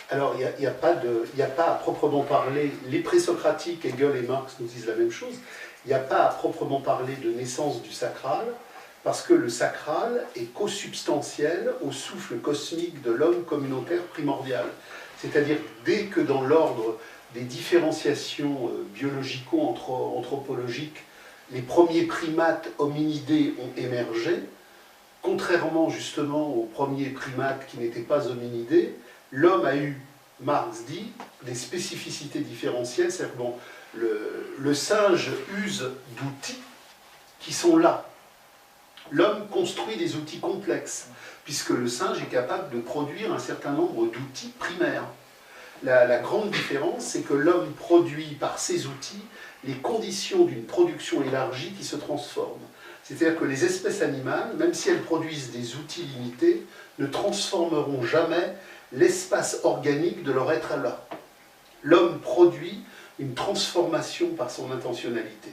Alors, il n'y a pas à proprement parler, les présocratiques, Hegel et Marx nous disent la même chose, il n'y a pas à proprement parler de naissance du sacral, parce que le sacral est co-substantiel au souffle cosmique de l'homme communautaire primordial. C'est-à-dire, dès que dans l'ordre des différenciations biologico-anthropologiques, les premiers primates hominidés ont émergé, contrairement justement aux premiers primates qui n'étaient pas hominidés, l'homme a eu, Marx dit, des spécificités différentielles. C'est-à-dire, bon, le singe use d'outils qui sont là. L'homme construit des outils complexes, puisque le singe est capable de produire un certain nombre d'outils primaires. La grande différence, c'est que l'homme produit par ses outils les conditions d'une production élargie qui se transforme. C'est-à-dire que les espèces animales, même si elles produisent des outils limités, ne transformeront jamais l'espace organique de leur être là. L'homme produit une transformation par son intentionnalité.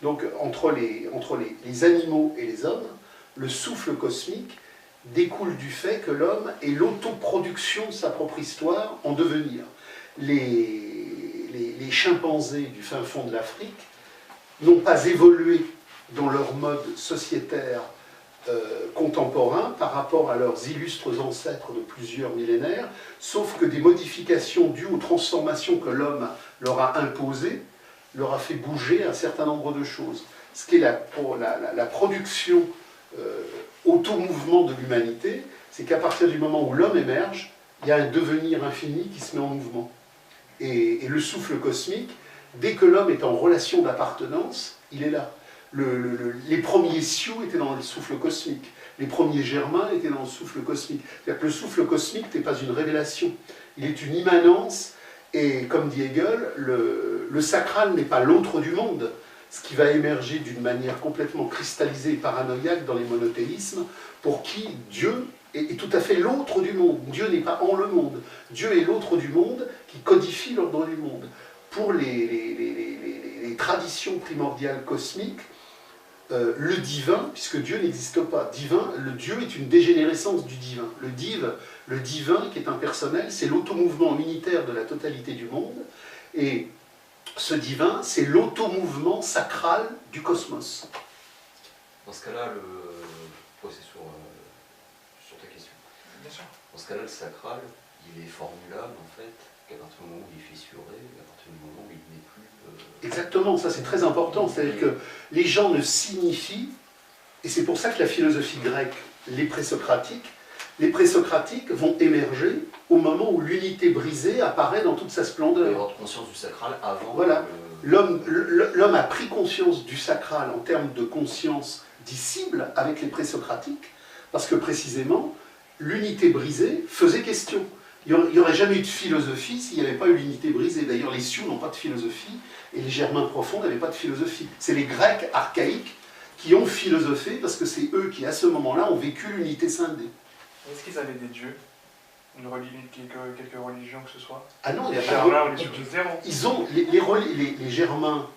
Donc entre les animaux et les hommes, le souffle cosmique découle du fait que l'homme est l'autoproduction de sa propre histoire en devenir. Les chimpanzés du fin fond de l'Afrique n'ont pas évolué dans leur mode sociétaire contemporain par rapport à leurs illustres ancêtres de plusieurs millénaires, sauf que des modifications dues aux transformations que l'homme leur a imposées leur a fait bouger un certain nombre de choses. Ce qui est la production automouvement de l'humanité, c'est qu'à partir du moment où l'homme émerge, il y a un devenir infini qui se met en mouvement. Et le souffle cosmique, dès que l'homme est en relation d'appartenance, il est là. Les premiers Sioux étaient dans le souffle cosmique. Les premiers Germains étaient dans le souffle cosmique. C'est-à-dire que le souffle cosmique n'est pas une révélation. Il est une immanence. Et comme dit Hegel, le sacral n'est pas l'autre du monde, ce qui va émerger d'une manière complètement cristallisée et paranoïaque dans les monothéismes, pour qui Dieu est tout à fait l'autre du monde. Dieu n'est pas en le monde. Dieu est l'autre du monde qui codifie l'ordre du monde. Pour les traditions primordiales cosmiques, le divin, puisque Dieu n'existe pas, le Dieu est une dégénérescence du divin. Le divin, qui est impersonnel, c'est l'automouvement unitaire de la totalité du monde, et ce divin, c'est l'automouvement sacral du cosmos. Dans ce cas-là, c'est sur ta question. Bien sûr. Dans ce cas-là, le sacral, il est formulable, en fait, qu'à partir du moment où il est fissuré, et à partir du moment où il n'est plus... Exactement, ça c'est très important. C'est-à-dire que les gens ne signifient, et c'est pour ça que la philosophie grecque, les présocratiques vont émerger au moment où l'unité brisée apparaît dans toute sa splendeur. Il y avoir conscience du sacral avant... Voilà. L'homme a pris conscience du sacral en termes de conscience disciple avec les présocratiques, parce que précisément, l'unité brisée faisait question. Il n'y aurait jamais eu de philosophie s'il n'y avait pas eu l'unité brisée. D'ailleurs, les Sioux n'ont pas de philosophie, et les Germains profonds n'avaient pas de philosophie. C'est les Grecs archaïques qui ont philosophé, parce que c'est eux qui, à ce moment-là, ont vécu l'unité scindée. Est-ce qu'ils avaient des dieux? Quelques religions que ce soit? Ah non, il n'y a Les pas Germains, on est sur du zéro. Ils ont, les Germains,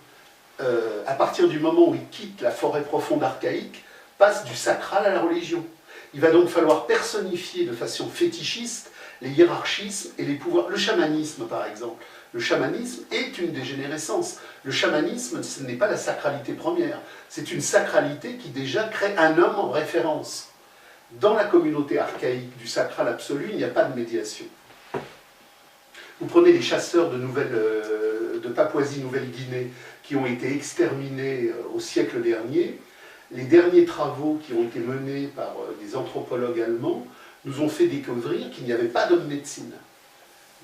à partir du moment où ils quittent la forêt profonde archaïque, passent du sacral à la religion. Il va donc falloir personnifier de façon fétichiste les hiérarchismes et les pouvoirs. Le chamanisme, par exemple. Le chamanisme est une dégénérescence. Le chamanisme, ce n'est pas la sacralité première. C'est une sacralité qui déjà crée un homme en référence. Dans la communauté archaïque du sacral absolu, il n'y a pas de médiation. Vous prenez les chasseurs de Papouasie-Nouvelle-Guinée qui ont été exterminés au siècle dernier. Les derniers travaux qui ont été menés par des anthropologues allemands nous ont fait découvrir qu'il n'y avait pas d'homme médecine.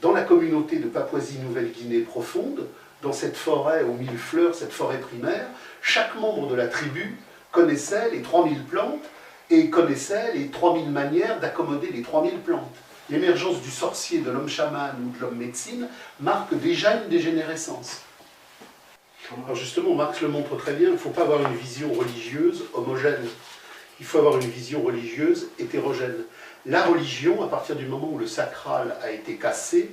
Dans la communauté de Papouasie-Nouvelle-Guinée profonde, dans cette forêt aux 1000 fleurs, cette forêt primaire, chaque membre de la tribu connaissait les 3000 plantes et connaissait les 3000 manières d'accommoder les 3000 plantes. L'émergence du sorcier, de l'homme chaman ou de l'homme médecine marque déjà une dégénérescence. Alors justement, Marx le montre très bien, il ne faut pas avoir une vision religieuse homogène. Il faut avoir une vision religieuse hétérogène. La religion, à partir du moment où le sacral a été cassé,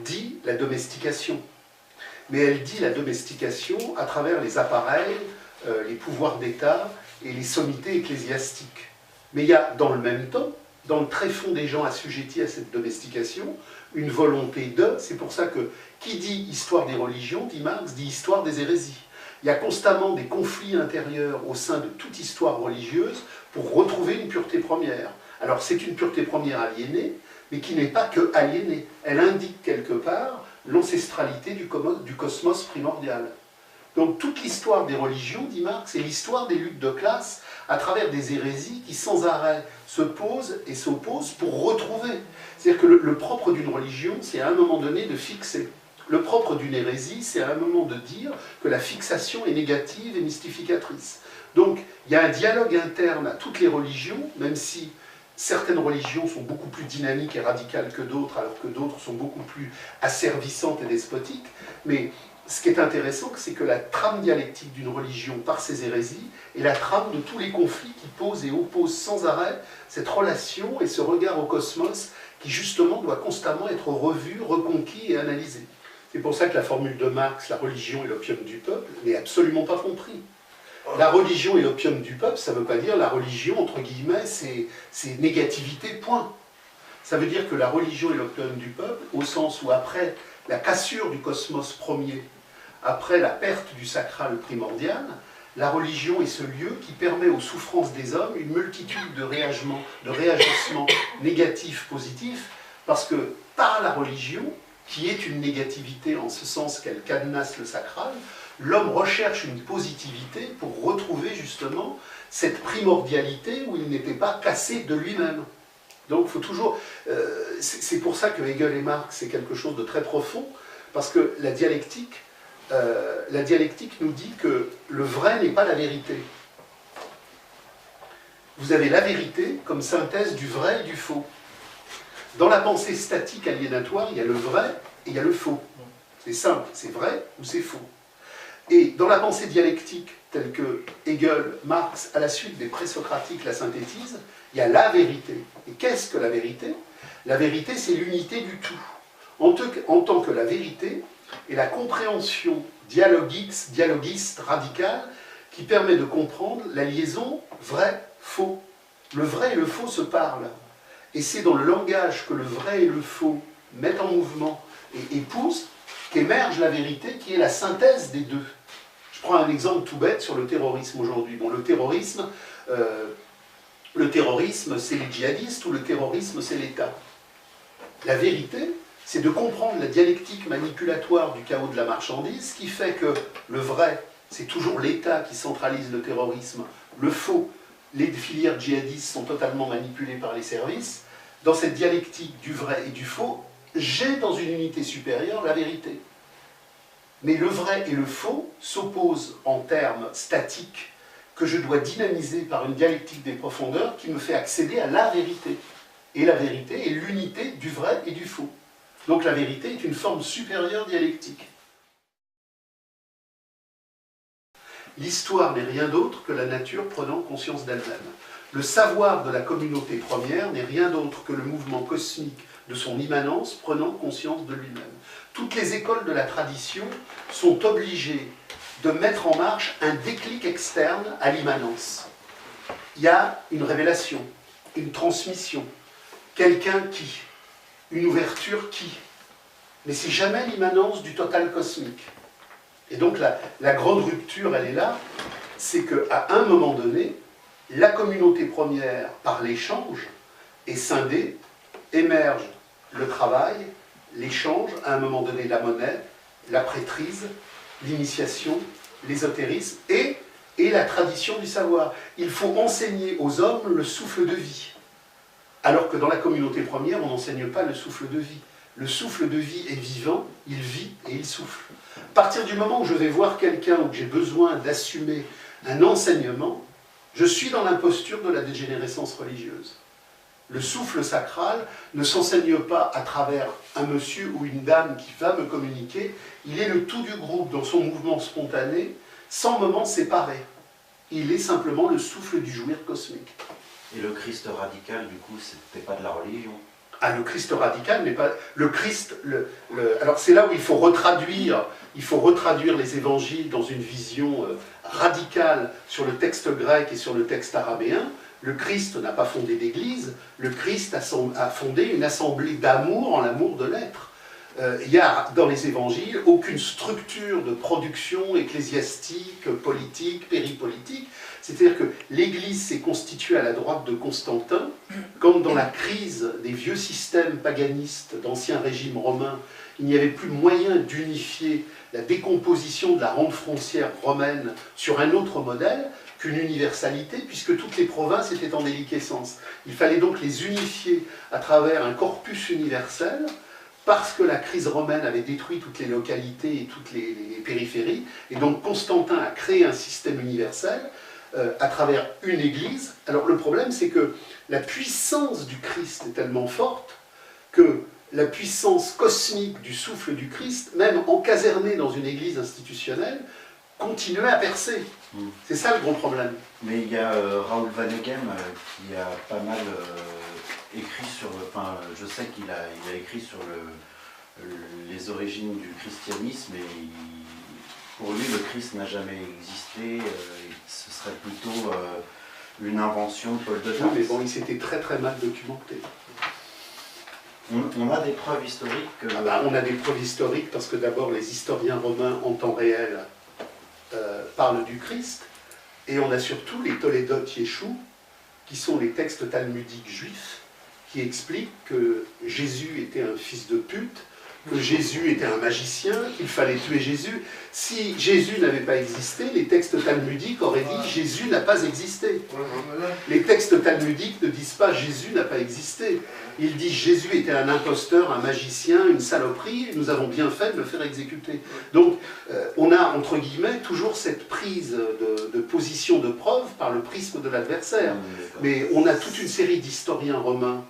dit la domestication. Mais elle dit la domestication à travers les appareils, les pouvoirs d'État et les sommités ecclésiastiques. Mais il y a, dans le même temps, dans le tréfonds des gens assujettis à cette domestication, une volonté de, c'est pour ça que qui dit histoire des religions, dit Marx, dit histoire des hérésies. Il y a constamment des conflits intérieurs au sein de toute histoire religieuse pour retrouver une pureté première. Alors c'est une pureté première aliénée, mais qui n'est pas que aliénée. Elle indique quelque part l'ancestralité du cosmos primordial. Donc toute l'histoire des religions, dit Marx, c'est l'histoire des luttes de classe à travers des hérésies qui sans arrêt se posent et s'opposent pour retrouver. C'est-à-dire que le propre d'une religion, c'est à un moment donné de fixer. Le propre d'une hérésie, c'est à un moment de dire que la fixation est négative et mystificatrice. Donc il y a un dialogue interne à toutes les religions, même si certaines religions sont beaucoup plus dynamiques et radicales que d'autres, alors que d'autres sont beaucoup plus asservissantes et despotiques. Mais ce qui est intéressant, c'est que la trame dialectique d'une religion par ses hérésies est la trame de tous les conflits qui posent et opposent sans arrêt cette relation et ce regard au cosmos qui justement doit constamment être revu, reconquis et analysé. C'est pour ça que la formule de Marx, la religion est l'opium du peuple, n'est absolument pas compris. La religion est l'opium du peuple, ça ne veut pas dire la religion, entre guillemets, c'est négativité, point. Ça veut dire que la religion est l'opium du peuple, au sens où après la cassure du cosmos premier, après la perte du sacral primordial, la religion est ce lieu qui permet aux souffrances des hommes une multitude de réagissements négatifs, positifs, parce que par la religion, qui est une négativité en ce sens qu'elle cadenasse le sacral, l'homme recherche une positivité pour retrouver justement cette primordialité où il n'était pas cassé de lui-même. Donc il faut toujours... c'est pour ça que Hegel et Marx, c'est quelque chose de très profond, parce que la dialectique nous dit que le vrai n'est pas la vérité. Vous avez la vérité comme synthèse du vrai et du faux. Dans la pensée statique aliénatoire, il y a le vrai et il y a le faux. C'est simple, c'est vrai ou c'est faux. Et dans la pensée dialectique, telle que Hegel, Marx, à la suite des présocratiques la synthétisent, il y a la vérité. Et qu'est-ce que la vérité? La vérité, c'est l'unité du tout. En tant que la vérité est la compréhension dialoguiste radicale qui permet de comprendre la liaison vrai-faux. Le vrai et le faux se parlent. Et c'est dans le langage que le vrai et le faux mettent en mouvement et épousent qu'émerge la vérité qui est la synthèse des deux. Je prends un exemple tout bête sur le terrorisme aujourd'hui. Bon, le terrorisme, c'est les djihadistes ou le terrorisme, c'est l'État. La vérité, c'est de comprendre la dialectique manipulatoire du chaos de la marchandise qui fait que le vrai, c'est toujours l'État qui centralise le terrorisme. Le faux, les filières djihadistes sont totalement manipulées par les services. Dans cette dialectique du vrai et du faux, j'ai dans une unité supérieure la vérité. Mais le vrai et le faux s'opposent en termes statiques que je dois dynamiser par une dialectique des profondeurs qui me fait accéder à la vérité. Et la vérité est l'unité du vrai et du faux. Donc la vérité est une forme supérieure dialectique. L'histoire n'est rien d'autre que la nature prenant conscience d'elle-même. Le savoir de la communauté première n'est rien d'autre que le mouvement cosmique de son immanence prenant conscience de lui-même. Toutes les écoles de la tradition sont obligées de mettre en marche un déclic externe à l'immanence. Il y a une révélation, une transmission, quelqu'un qui, une ouverture qui, mais c'est jamais l'immanence du total cosmique. Et donc la grande rupture, elle est là, c'est qu'à un moment donné, la communauté première, par l'échange, est scindée, émerge le travail, l'échange, à un moment donné la monnaie, la prêtrise, l'initiation, l'ésotérisme et la tradition du savoir. Il faut enseigner aux hommes le souffle de vie. Alors que dans la communauté première, on n'enseigne pas le souffle de vie. Le souffle de vie est vivant, il vit et il souffle. À partir du moment où je vais voir quelqu'un où j'ai besoin d'assumer un enseignement, je suis dans l'imposture de la dégénérescence religieuse. Le souffle sacral ne s'enseigne pas à travers un monsieur ou une dame qui va me communiquer, il est le tout du groupe dans son mouvement spontané, sans moment séparé. Il est simplement le souffle du jouir cosmique. Et le Christ radical, du coup, c'était pas de la religion? Ah, le Christ radical, mais pas... Le Christ... Alors c'est là où il faut retraduire les évangiles dans une vision radicale sur le texte grec et sur le texte arabéen. Le Christ n'a pas fondé d'église, le Christ a fondé une assemblée d'amour en l'amour de l'être. Il n'y a dans les évangiles aucune structure de production ecclésiastique, politique, péripolitique. C'est-à-dire que l'Église s'est constituée à la droite de Constantin, comme dans la crise des vieux systèmes paganistes d'ancien régime romain, il n'y avait plus moyen d'unifier la décomposition de la rente frontière romaine sur un autre modèle qu'une universalité, puisque toutes les provinces étaient en déliquescence. Il fallait donc les unifier à travers un corpus universel, parce que la crise romaine avait détruit toutes les localités et toutes les périphéries, et donc Constantin a créé un système universel à travers une église. Alors le problème, c'est que la puissance du Christ est tellement forte que la puissance cosmique du souffle du Christ, même encaserné dans une église institutionnelle, continuait à percer. C'est ça le gros problème. Mais il y a Raoul Vaneigem qui a pas mal écrit sur... Enfin, je sais qu'il a écrit sur les origines du christianisme et pour lui, le Christ n'a jamais existé. Ce serait plutôt une invention de Paul de Tarse. Oui, mais bon, il s'était très très mal documenté. On a des preuves historiques que... On a des preuves historiques parce que d'abord les historiens romains en temps réel parlent du Christ, et on a surtout les Tolédot Yeshou, qui sont les textes talmudiques juifs, qui expliquent que Jésus était un fils de pute, que Jésus était un magicien, qu'il fallait tuer Jésus. Si Jésus n'avait pas existé, les textes talmudiques auraient dit « Jésus n'a pas existé ». Les textes talmudiques ne disent pas « Jésus n'a pas existé ». Ils disent « Jésus était un imposteur, un magicien, une saloperie, et nous avons bien fait de le faire exécuter ». Donc on a, entre guillemets, toujours cette prise de position de preuve par le prisme de l'adversaire. Mais on a toute une série d'historiens romains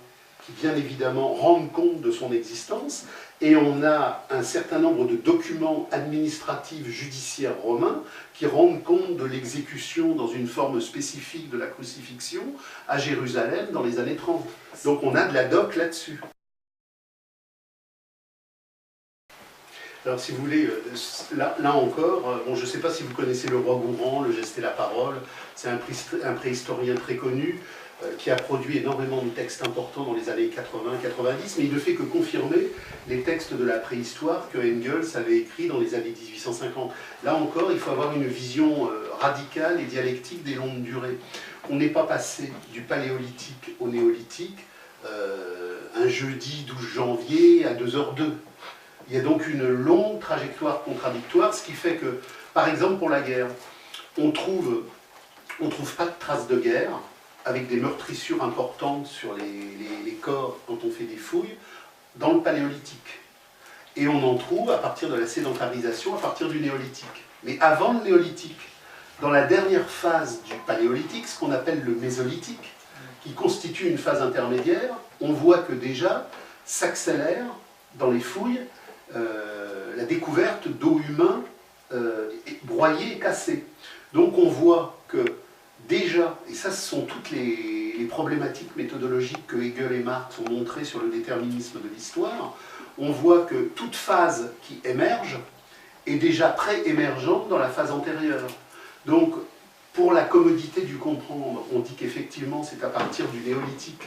qui, bien évidemment, rendent compte de son existence. Et on a un certain nombre de documents administratifs judiciaires romains qui rendent compte de l'exécution dans une forme spécifique de la crucifixion à Jérusalem dans les années 30. Donc on a de la doc là-dessus. Alors si vous voulez, là encore, bon, je ne sais pas si vous connaissez le roi Gourand, le geste et la parole, c'est un préhistorien très connu, qui a produit énormément de textes importants dans les années 80-90, mais il ne fait que confirmer les textes de la préhistoire que Engels avait écrits dans les années 1850. Là encore, il faut avoir une vision radicale et dialectique des longues durées. On n'est pas passé du paléolithique au néolithique un jeudi 12 janvier à 2h02. Il y a donc une longue trajectoire contradictoire, ce qui fait que, par exemple pour la guerre, on trouve pas de traces de guerre, avec des meurtrissures importantes sur les corps quand on fait des fouilles, dans le paléolithique. Et on en trouve à partir de la sédentarisation, à partir du néolithique. Mais avant le néolithique, dans la dernière phase du paléolithique, ce qu'on appelle le mésolithique, qui constitue une phase intermédiaire, on voit que déjà s'accélère dans les fouilles la découverte d'os humains broyés et cassés. Donc on voit que déjà, et ça ce sont toutes les problématiques méthodologiques que Hegel et Marx ont montrées sur le déterminisme de l'histoire, on voit que toute phase qui émerge est déjà pré-émergente dans la phase antérieure. Donc, pour la commodité du comprendre, on dit qu'effectivement c'est à partir du néolithique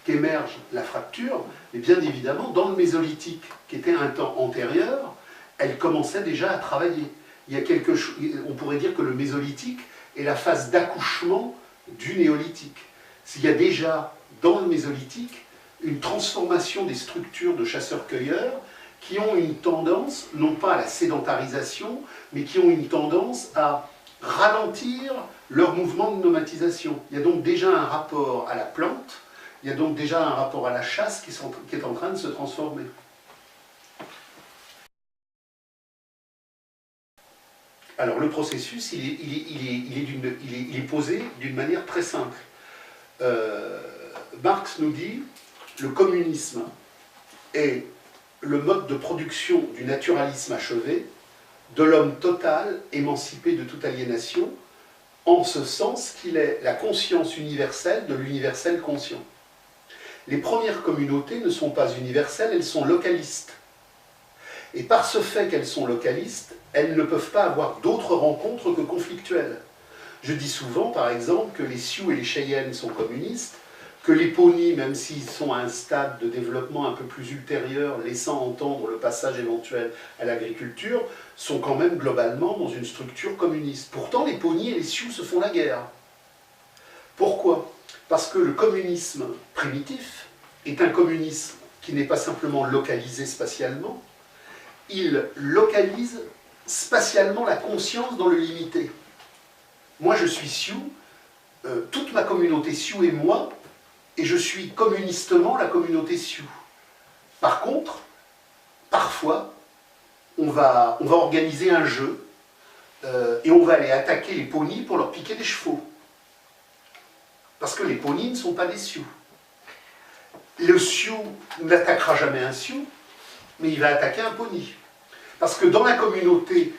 qu'émerge la fracture, mais bien évidemment, dans le mésolithique, qui était un temps antérieur, elle commençait déjà à travailler. Il y a quelque chose, on pourrait dire que le mésolithique est la phase d'accouchement du néolithique. S'il y a déjà, dans le mésolithique, une transformation des structures de chasseurs-cueilleurs qui ont une tendance, non pas à la sédentarisation, mais qui ont une tendance à ralentir leur mouvement de nomadisation. Il y a donc déjà un rapport à la plante, il y a donc déjà un rapport à la chasse qui est en train de se transformer. Alors le processus, il est posé d'une manière très simple. Marx nous dit le communisme est le mode de production du naturalisme achevé, de l'homme total, émancipé de toute aliénation, en ce sens qu'il est la conscience universelle de l'universel conscient. Les premières communautés ne sont pas universelles, elles sont localistes. Et par ce fait qu'elles sont localistes, elles ne peuvent pas avoir d'autres rencontres que conflictuelles. Je dis souvent, par exemple, que les Sioux et les Cheyennes sont communistes, que les Ponis, même s'ils sont à un stade de développement un peu plus ultérieur, laissant entendre le passage éventuel à l'agriculture, sont quand même globalement dans une structure communiste. Pourtant, les Ponis et les Sioux se font la guerre. Pourquoi? Parce que le communisme primitif est un communisme qui n'est pas simplement localisé spatialement, il localise spatialement la conscience dans le limité. Moi, je suis Sioux, toute ma communauté Sioux et moi, et je suis communistement la communauté Sioux. Par contre, parfois, on va organiser un jeu et on va aller attaquer les Ponis pour leur piquer des chevaux. Parce que les Ponis ne sont pas des Sioux. Le Sioux n'attaquera jamais un Sioux, mais il va attaquer un Poni. Parce que dans la communauté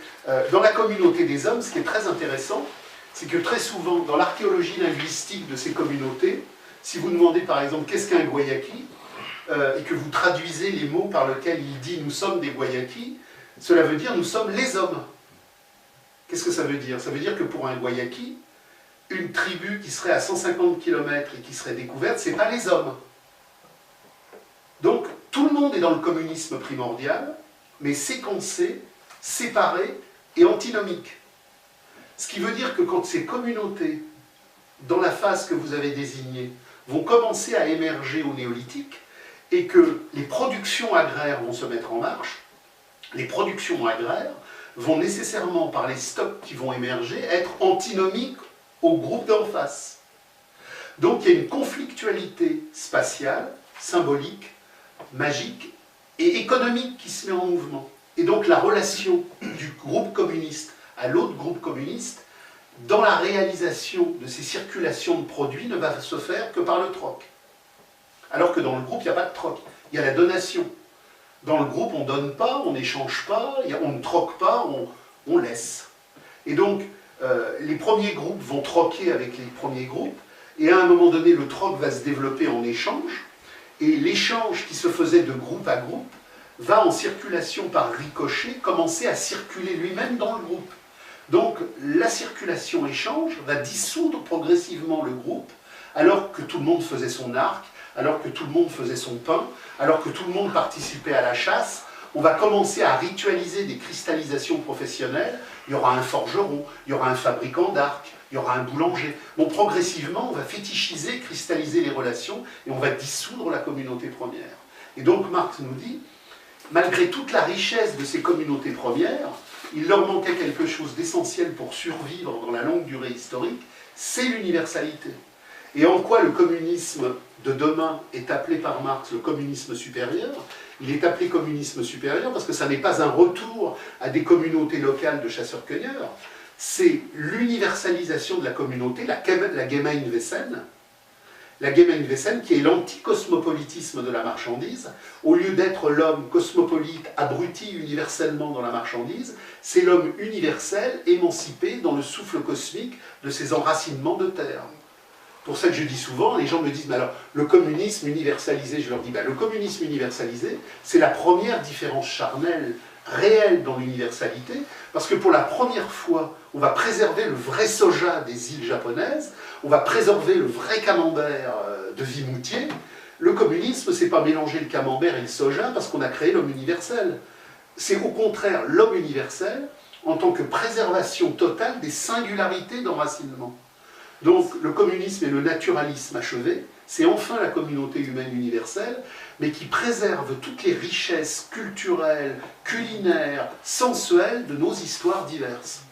des hommes, ce qui est très intéressant, c'est que très souvent, dans l'archéologie linguistique de ces communautés, si vous demandez par exemple qu'est-ce qu'un Guayaki, et que vous traduisez les mots par lesquels il dit « nous sommes des Guayaki », cela veut dire « nous sommes les hommes ». Qu'est-ce que ça veut dire? Ça veut dire que pour un Guayaki, une tribu qui serait à 150 km et qui serait découverte, ce n'est pas les hommes. Donc, tout le monde est dans le communisme primordial, mais séquencé, séparé et antinomique. Ce qui veut dire que quand ces communautés, dans la phase que vous avez désignée, vont commencer à émerger au néolithique, et que les productions agraires vont se mettre en marche, les productions agraires vont nécessairement, par les stocks qui vont émerger, être antinomiques au groupe d'en face. Donc il y a une conflictualité spatiale, symbolique, magique et économique qui se met en mouvement. Et donc la relation du groupe communiste à l'autre groupe communiste, dans la réalisation de ces circulations de produits, ne va se faire que par le troc. Alors que dans le groupe, il n'y a pas de troc, il y a la donation. Dans le groupe, on ne donne pas, on n'échange pas, on ne troque pas, on laisse. Et donc, les premiers groupes vont troquer avec les premiers groupes, et à un moment donné, le troc va se développer en échange, et l'échange qui se faisait de groupe à groupe va en circulation par ricochet commencer à circuler lui-même dans le groupe. Donc la circulation-échange va dissoudre progressivement le groupe, alors que tout le monde faisait son arc, alors que tout le monde faisait son pain, alors que tout le monde participait à la chasse. On va commencer à ritualiser des cristallisations professionnelles. Il y aura un forgeron, il y aura un fabricant d'arcs, il y aura un boulanger. Bon, progressivement, on va fétichiser, cristalliser les relations et on va dissoudre la communauté première. Et donc Marx nous dit, malgré toute la richesse de ces communautés premières, il leur manquait quelque chose d'essentiel pour survivre dans la longue durée historique, c'est l'universalité. Et en quoi le communisme de demain est appelé par Marx le communisme supérieur? Il est appelé communisme supérieur parce que ça n'est pas un retour à des communautés locales de chasseurs-cueilleurs, c'est l'universalisation de la communauté, la Gemeinwesen, qui est l'anticosmopolitisme de la marchandise. Au lieu d'être l'homme cosmopolite, abruti universellement dans la marchandise, c'est l'homme universel, émancipé dans le souffle cosmique de ses enracinements de terre. Pour ça que je dis souvent, les gens me disent, mais alors, le communisme universalisé, je leur dis, le communisme universalisé, c'est la première différence charnelle réelle dans l'universalité, parce que pour la première fois, on va préserver le vrai soja des îles japonaises, on va préserver le vrai camembert de Vimoutier. Le communisme, c'est pas mélanger le camembert et le soja parce qu'on a créé l'homme universel. C'est au contraire l'homme universel en tant que préservation totale des singularités d'enracinement. Donc le communisme et le naturalisme achevé, c'est enfin la communauté humaine universelle, mais qui préserve toutes les richesses culturelles, culinaires, sensuelles de nos histoires diverses.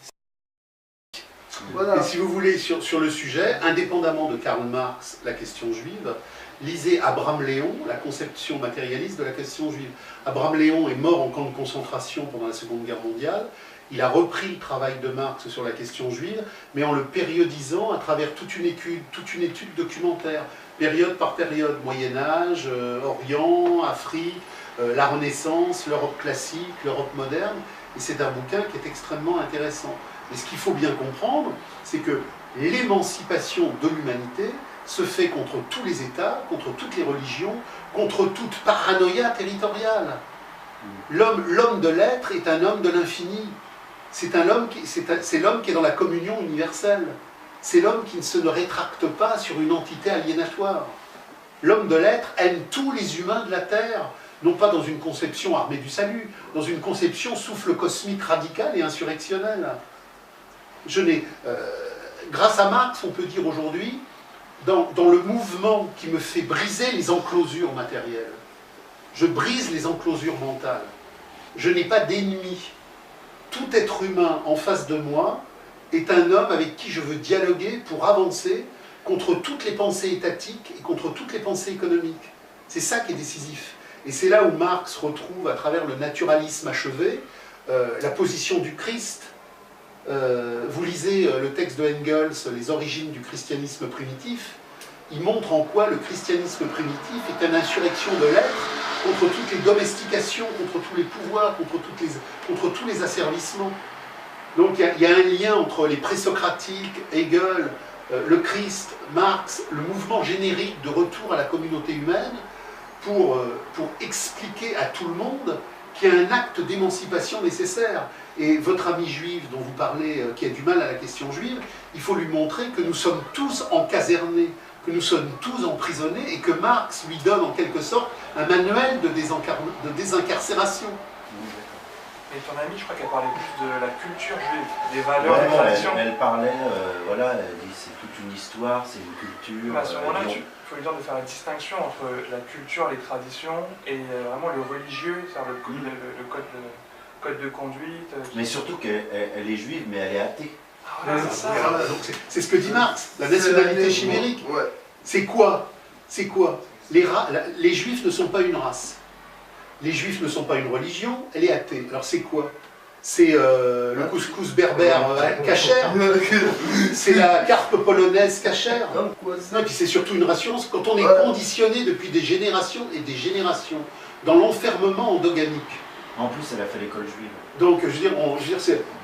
Voilà. Et si vous voulez, sur le sujet, indépendamment de Karl Marx, la question juive, lisez Abraham Léon, la conception matérialiste de la question juive. Abraham Léon est mort en camp de concentration pendant la Seconde Guerre mondiale. Il a repris le travail de Marx sur la question juive, mais en le périodisant à travers toute une étude documentaire, période par période, Moyen-Âge, Orient, Afrique, la Renaissance, l'Europe classique, l'Europe moderne, et c'est un bouquin qui est extrêmement intéressant. Et ce qu'il faut bien comprendre, c'est que l'émancipation de l'humanité se fait contre tous les États, contre toutes les religions, contre toute paranoïa territoriale. L'homme de l'être est un homme de l'infini. C'est l'homme qui est dans la communion universelle. c'est l'homme qui ne se rétracte pas sur une entité aliénatoire. L'homme de l'être aime tous les humains de la Terre, non pas dans une conception armée du salut, dans une conception souffle cosmique radical et insurrectionnel. Grâce à Marx, on peut dire aujourd'hui, dans le mouvement qui me fait briser les enclosures matérielles, je brise les enclosures mentales. Je n'ai pas d'ennemi. Tout être humain en face de moi est un homme avec qui je veux dialoguer pour avancer contre toutes les pensées étatiques et contre toutes les pensées économiques. C'est ça qui est décisif. Et c'est là où Marx retrouve, à travers le naturalisme achevé, la position du Christ. Vous lisez le texte de Engels, Les origines du christianisme primitif, il montre en quoi le christianisme primitif est une insurrection de l'être contre toutes les domestications, contre tous les pouvoirs, contre tous les asservissements. Donc il y a un lien entre les présocratiques, Hegel, le Christ, Marx, le mouvement générique de retour à la communauté humaine pour expliquer à tout le monde qu'il y a un acte d'émancipation nécessaire. Et votre ami juif dont vous parlez, qui a du mal à la question juive, il faut lui montrer que nous sommes tous encasernés, que nous sommes tous emprisonnés et que Marx lui donne en quelque sorte un manuel de désincarcération. Et ton amie, je crois qu'elle parlait plus de la culture juive, des valeurs, des traditions. Elle parlait, voilà, elle dit c'est toute une histoire, c'est une culture. À ce moment-là, il faut lui dire de faire la distinction entre la culture, les traditions et vraiment le religieux, c'est-à-dire le code de conduite. Mais surtout qu'elle est juive, mais elle est athée. Ah ouais, c'est ça. C'est ce que dit Marx, la nationalité chimérique. Ouais. C'est quoi? C'est quoi? Les juifs ne sont pas une race. Les juifs ne sont pas une religion, elle est athée. Alors c'est quoi? C'est le couscous berbère cachère, c'est la carpe polonaise cachère. Non, et puis c'est surtout une rassurance quand on est conditionné depuis des générations et des générations dans l'enfermement endogamique. En plus, elle a fait l'école juive. Donc, je veux dire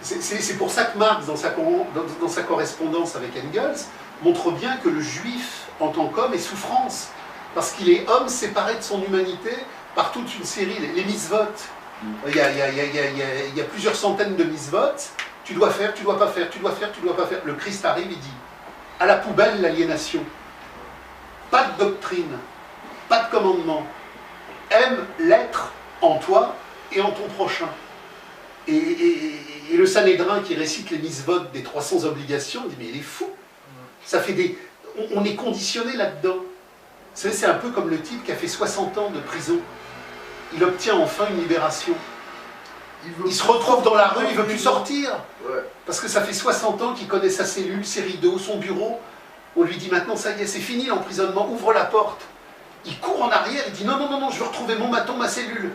c'est pour ça que Marx, dans sa correspondance avec Engels, montre bien que le juif, en tant qu'homme, est souffrance. Parce qu'il est homme séparé de son humanité par toute une série, les mitzvot. Il y a plusieurs centaines de mitzvot. Tu dois faire, tu dois pas faire, tu dois faire, tu dois pas faire. Le Christ arrive, il dit, à la poubelle l'aliénation. Pas de doctrine, pas de commandement. Aime l'être en toi et en ton prochain. Et le Sanhédrin qui récite les mitzvot des 300 obligations, dit mais il est fou. Ça fait on est conditionné là-dedans. Vous savez, c'est un peu comme le type qui a fait 60 ans de prison. Il obtient enfin une libération. Il se retrouve dans la rue, il ne veut plus sortir. Parce que ça fait 60 ans qu'il connaît sa cellule, ses rideaux, son bureau. On lui dit maintenant, ça y est, c'est fini l'emprisonnement, ouvre la porte. Il court en arrière, il dit non, non, non, non, je veux retrouver mon bâton, ma cellule.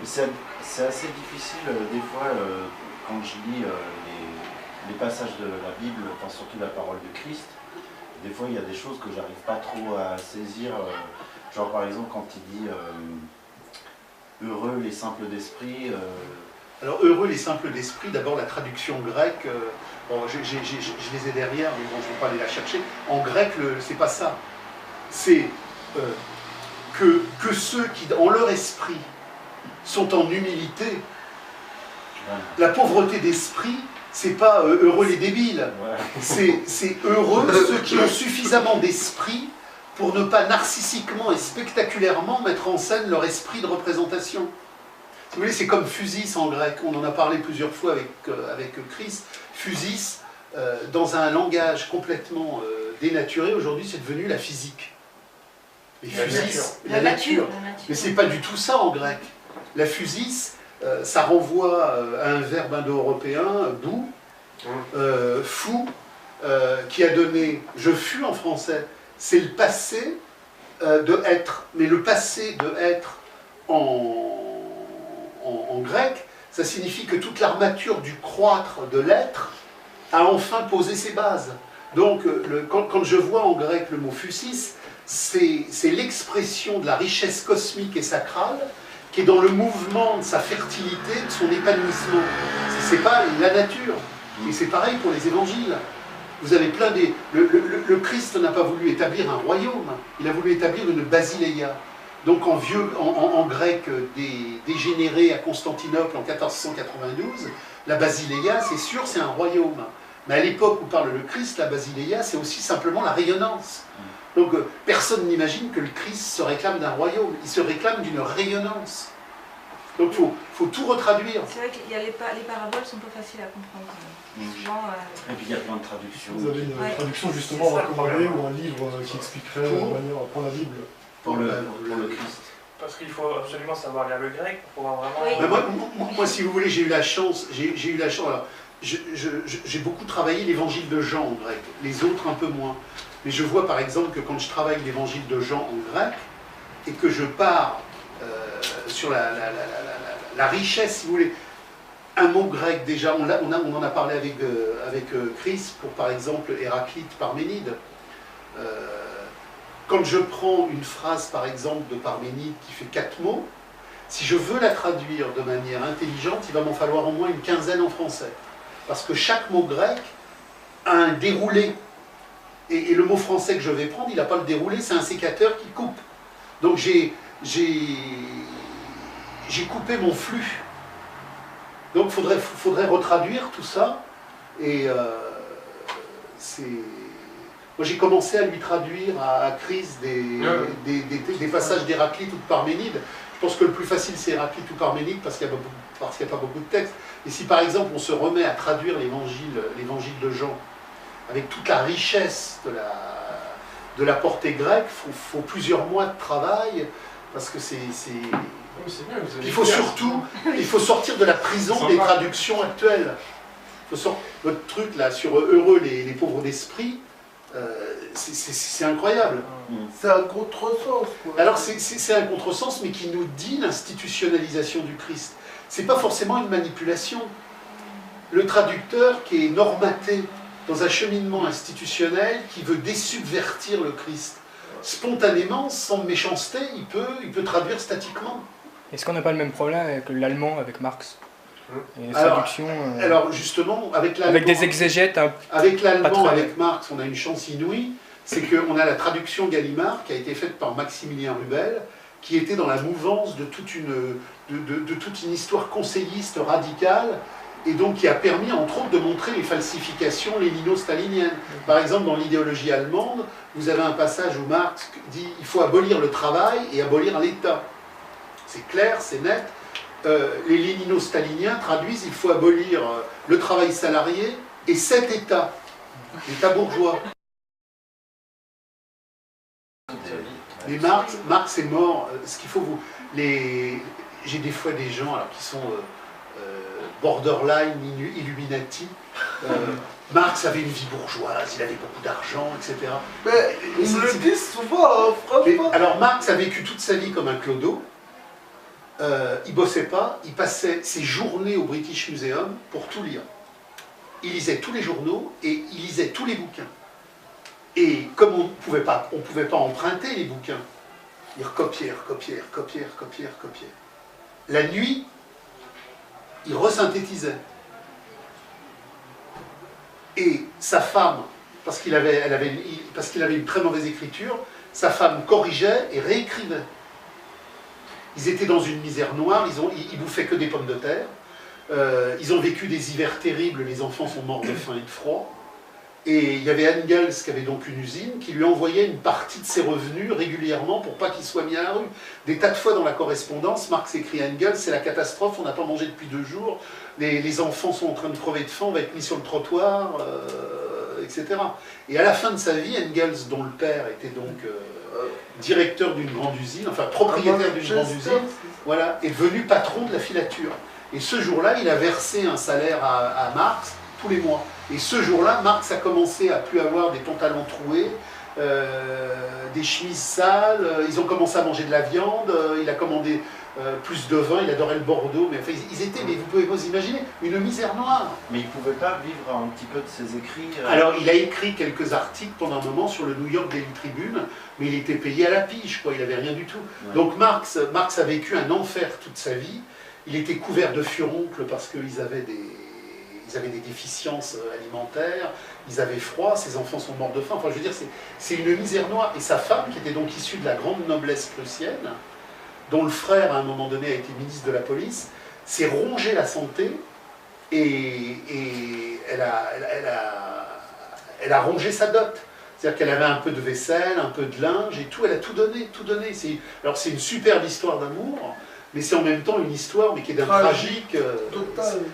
C'est assez difficile des fois quand je lis les passages de la Bible, enfin surtout la parole de Christ. Des fois il y a des choses que j'arrive pas trop à saisir, genre par exemple quand il dit heureux les simples d'esprit. Alors heureux les simples d'esprit, d'abord la traduction grecque, bon, je les ai derrière, mais bon, je ne vais pas aller la chercher. En grec, c'est pas ça. C'est que ceux qui, en leur esprit, sont en humilité. La pauvreté d'esprit, c'est pas heureux les débiles. C'est heureux ceux qui ont suffisamment d'esprit pour ne pas narcissiquement et spectaculairement mettre en scène leur esprit de représentation. Si vous voulez, c'est comme physis en grec. On en a parlé plusieurs fois avec Chris. Physis, dans un langage complètement dénaturé, aujourd'hui, c'est devenu la physique. Mais physis, la nature. Mais c'est pas du tout ça en grec. La physis, ça renvoie à un verbe indo-européen, bou, fou, qui a donné je fus en français. C'est le passé de être. Mais le passé de être en grec, ça signifie que toute l'armature du croître de l'être a enfin posé ses bases. Donc, quand je vois en grec le mot physis, c'est l'expression de la richesse cosmique et sacrale qui est dans le mouvement de sa fertilité, de son épanouissement. C'est pas la nature. Et c'est pareil pour les évangiles. Vous avez plein des... Le Christ n'a pas voulu établir un royaume, il a voulu établir une basileia. Donc en grec dégénéré à Constantinople en 1492, La Basileia, c'est sûr, c'est un royaume. Mais à l'époque où parle le Christ, la Basileia, c'est aussi simplement la rayonnance. Donc personne n'imagine que le Christ se réclame d'un royaume, il se réclame d'une rayonnance. Donc il faut tout retraduire. C'est vrai que les paraboles sont pas faciles à comprendre. Souvent, Et puis il y a plein de traductions. Vous avez une Ouais. traduction justement recommandée ou un livre qui expliquerait la manière pour la Bible Pour le Christ. Parce qu'il faut absolument savoir lire le grec pour pouvoir vraiment... Oui. Mais moi, si vous voulez, j'ai eu la chance, alors, j'ai beaucoup travaillé l'évangile de Jean en grec, les autres un peu moins. Mais je vois par exemple que quand je travaille l'évangile de Jean en grec, et que je pars sur la richesse, si vous voulez, un mot grec déjà, on en a parlé avec Chris, pour par exemple Héraclite Parménide. Quand je prends une phrase par exemple de Parménide qui fait 4 mots, si je veux la traduire de manière intelligente, il va m'en falloir au moins une quinzaine en français. Parce que chaque mot grec a un déroulé. Et le mot français que je vais prendre, il n'a pas le déroulé, c'est un sécateur qui coupe. Donc j'ai coupé mon flux. Donc il faudrait retraduire tout ça. Et moi j'ai commencé à lui traduire à Chris des passages d'Héraclite ou de Parménide. Je pense que le plus facile c'est Héraclite ou Parménide parce qu'il n'y a pas beaucoup de textes. Et si par exemple on se remet à traduire l'évangile de Jean, avec toute la richesse de la portée grecque, il faut plusieurs mois de travail, parce que il faut sortir de la prison des traductions actuelles. Votre truc là sur heureux les pauvres d'esprit, c'est incroyable. C'est un contresens, quoi. Alors c'est un contresens, mais qui nous dit l'institutionnalisation du Christ. C'est pas forcément une manipulation. Le traducteur qui est normaté dans un cheminement institutionnel qui veut désubvertir le Christ, spontanément, sans méchanceté, il peut traduire statiquement. Est-ce qu'on n'a pas le même problème avec l'allemand, avec Marx et les Alors, traductions Alors justement, avec avec des exégètes avec l'allemand, pas très- avec Marx, on a une chance inouïe, c'est qu'on a la traduction Gallimard qui a été faite par Maximilien Rubel, qui était dans la mouvance de toute une histoire conseilliste radicale, et donc qui a permis entre autres de montrer les falsifications lénino-staliniennes. Par exemple, dans l'idéologie allemande, vous avez un passage où Marx dit « il faut abolir le travail et abolir l'État ». C'est clair, c'est net. Les lénino-staliniens traduisent « il faut abolir le travail salarié et cet État, l'État bourgeois ». Mais Marx est mort. Ce qu'il faut vous... J'ai des fois des gens alors, qui sont borderline, illuminati. Marx avait une vie bourgeoise, il avait beaucoup d'argent, etc. Mais ils me le disent souvent, hein, franchement. Alors Marx a vécu toute sa vie comme un clodo. Il bossait pas, il passait ses journées au British Museum pour tout lire. Il lisait tous les journaux et il lisait tous les bouquins. Et comme on ne pouvait pas emprunter les bouquins, il recopiait. La nuit, il resynthétisait. Et sa femme, parce qu'il avait une très mauvaise écriture, sa femme corrigeait et réécrivait. Ils étaient dans une misère noire, ils bouffaient que des pommes de terre, ils ont vécu des hivers terribles, les enfants sont morts de faim et de froid. Et il y avait Engels, qui avait donc une usine, qui lui envoyait une partie de ses revenus régulièrement pour pas qu'il soit mis à la rue. Des tas de fois dans la correspondance, Marx écrit à Engels, c'est la catastrophe, on n'a pas mangé depuis 2 jours, les enfants sont en train de crever de faim, on va être mis sur le trottoir, etc. Et à la fin de sa vie, Engels, dont le père était donc directeur d'une grande usine, enfin propriétaire d'une grande usine, voilà, est devenu patron de la filature. Et ce jour-là, il a versé un salaire à Marx tous les mois. Et ce jour-là, Marx a commencé à plus avoir des pantalons troués, des chemises sales, ils ont commencé à manger de la viande, il a commandé plus de vin, il adorait le Bordeaux, mais enfin, ils étaient, mais vous pouvez vous imaginer, une misère noire. Mais il ne pouvait pas vivre un petit peu de ses écrits Alors, il a écrit quelques articles pendant un moment sur le New York Daily Tribune, mais il était payé à la pige, quoi, il n'avait rien du tout. Ouais. Donc Marx a vécu un enfer toute sa vie, il était couvert de furoncles parce qu'ils avaient des déficiences alimentaires, ils avaient froid, ses enfants sont morts de faim, enfin je veux dire, c'est une misère noire. Et sa femme, qui était donc issue de la grande noblesse prussienne, dont le frère à un moment donné a été ministre de la police, s'est rongé la santé et elle a rongé sa dot. C'est-à-dire qu'elle avait un peu de vaisselle, un peu de linge et tout, elle a tout donné, tout donné. Alors c'est une superbe histoire d'amour, mais c'est en même temps une histoire mais qui est d'un tragique.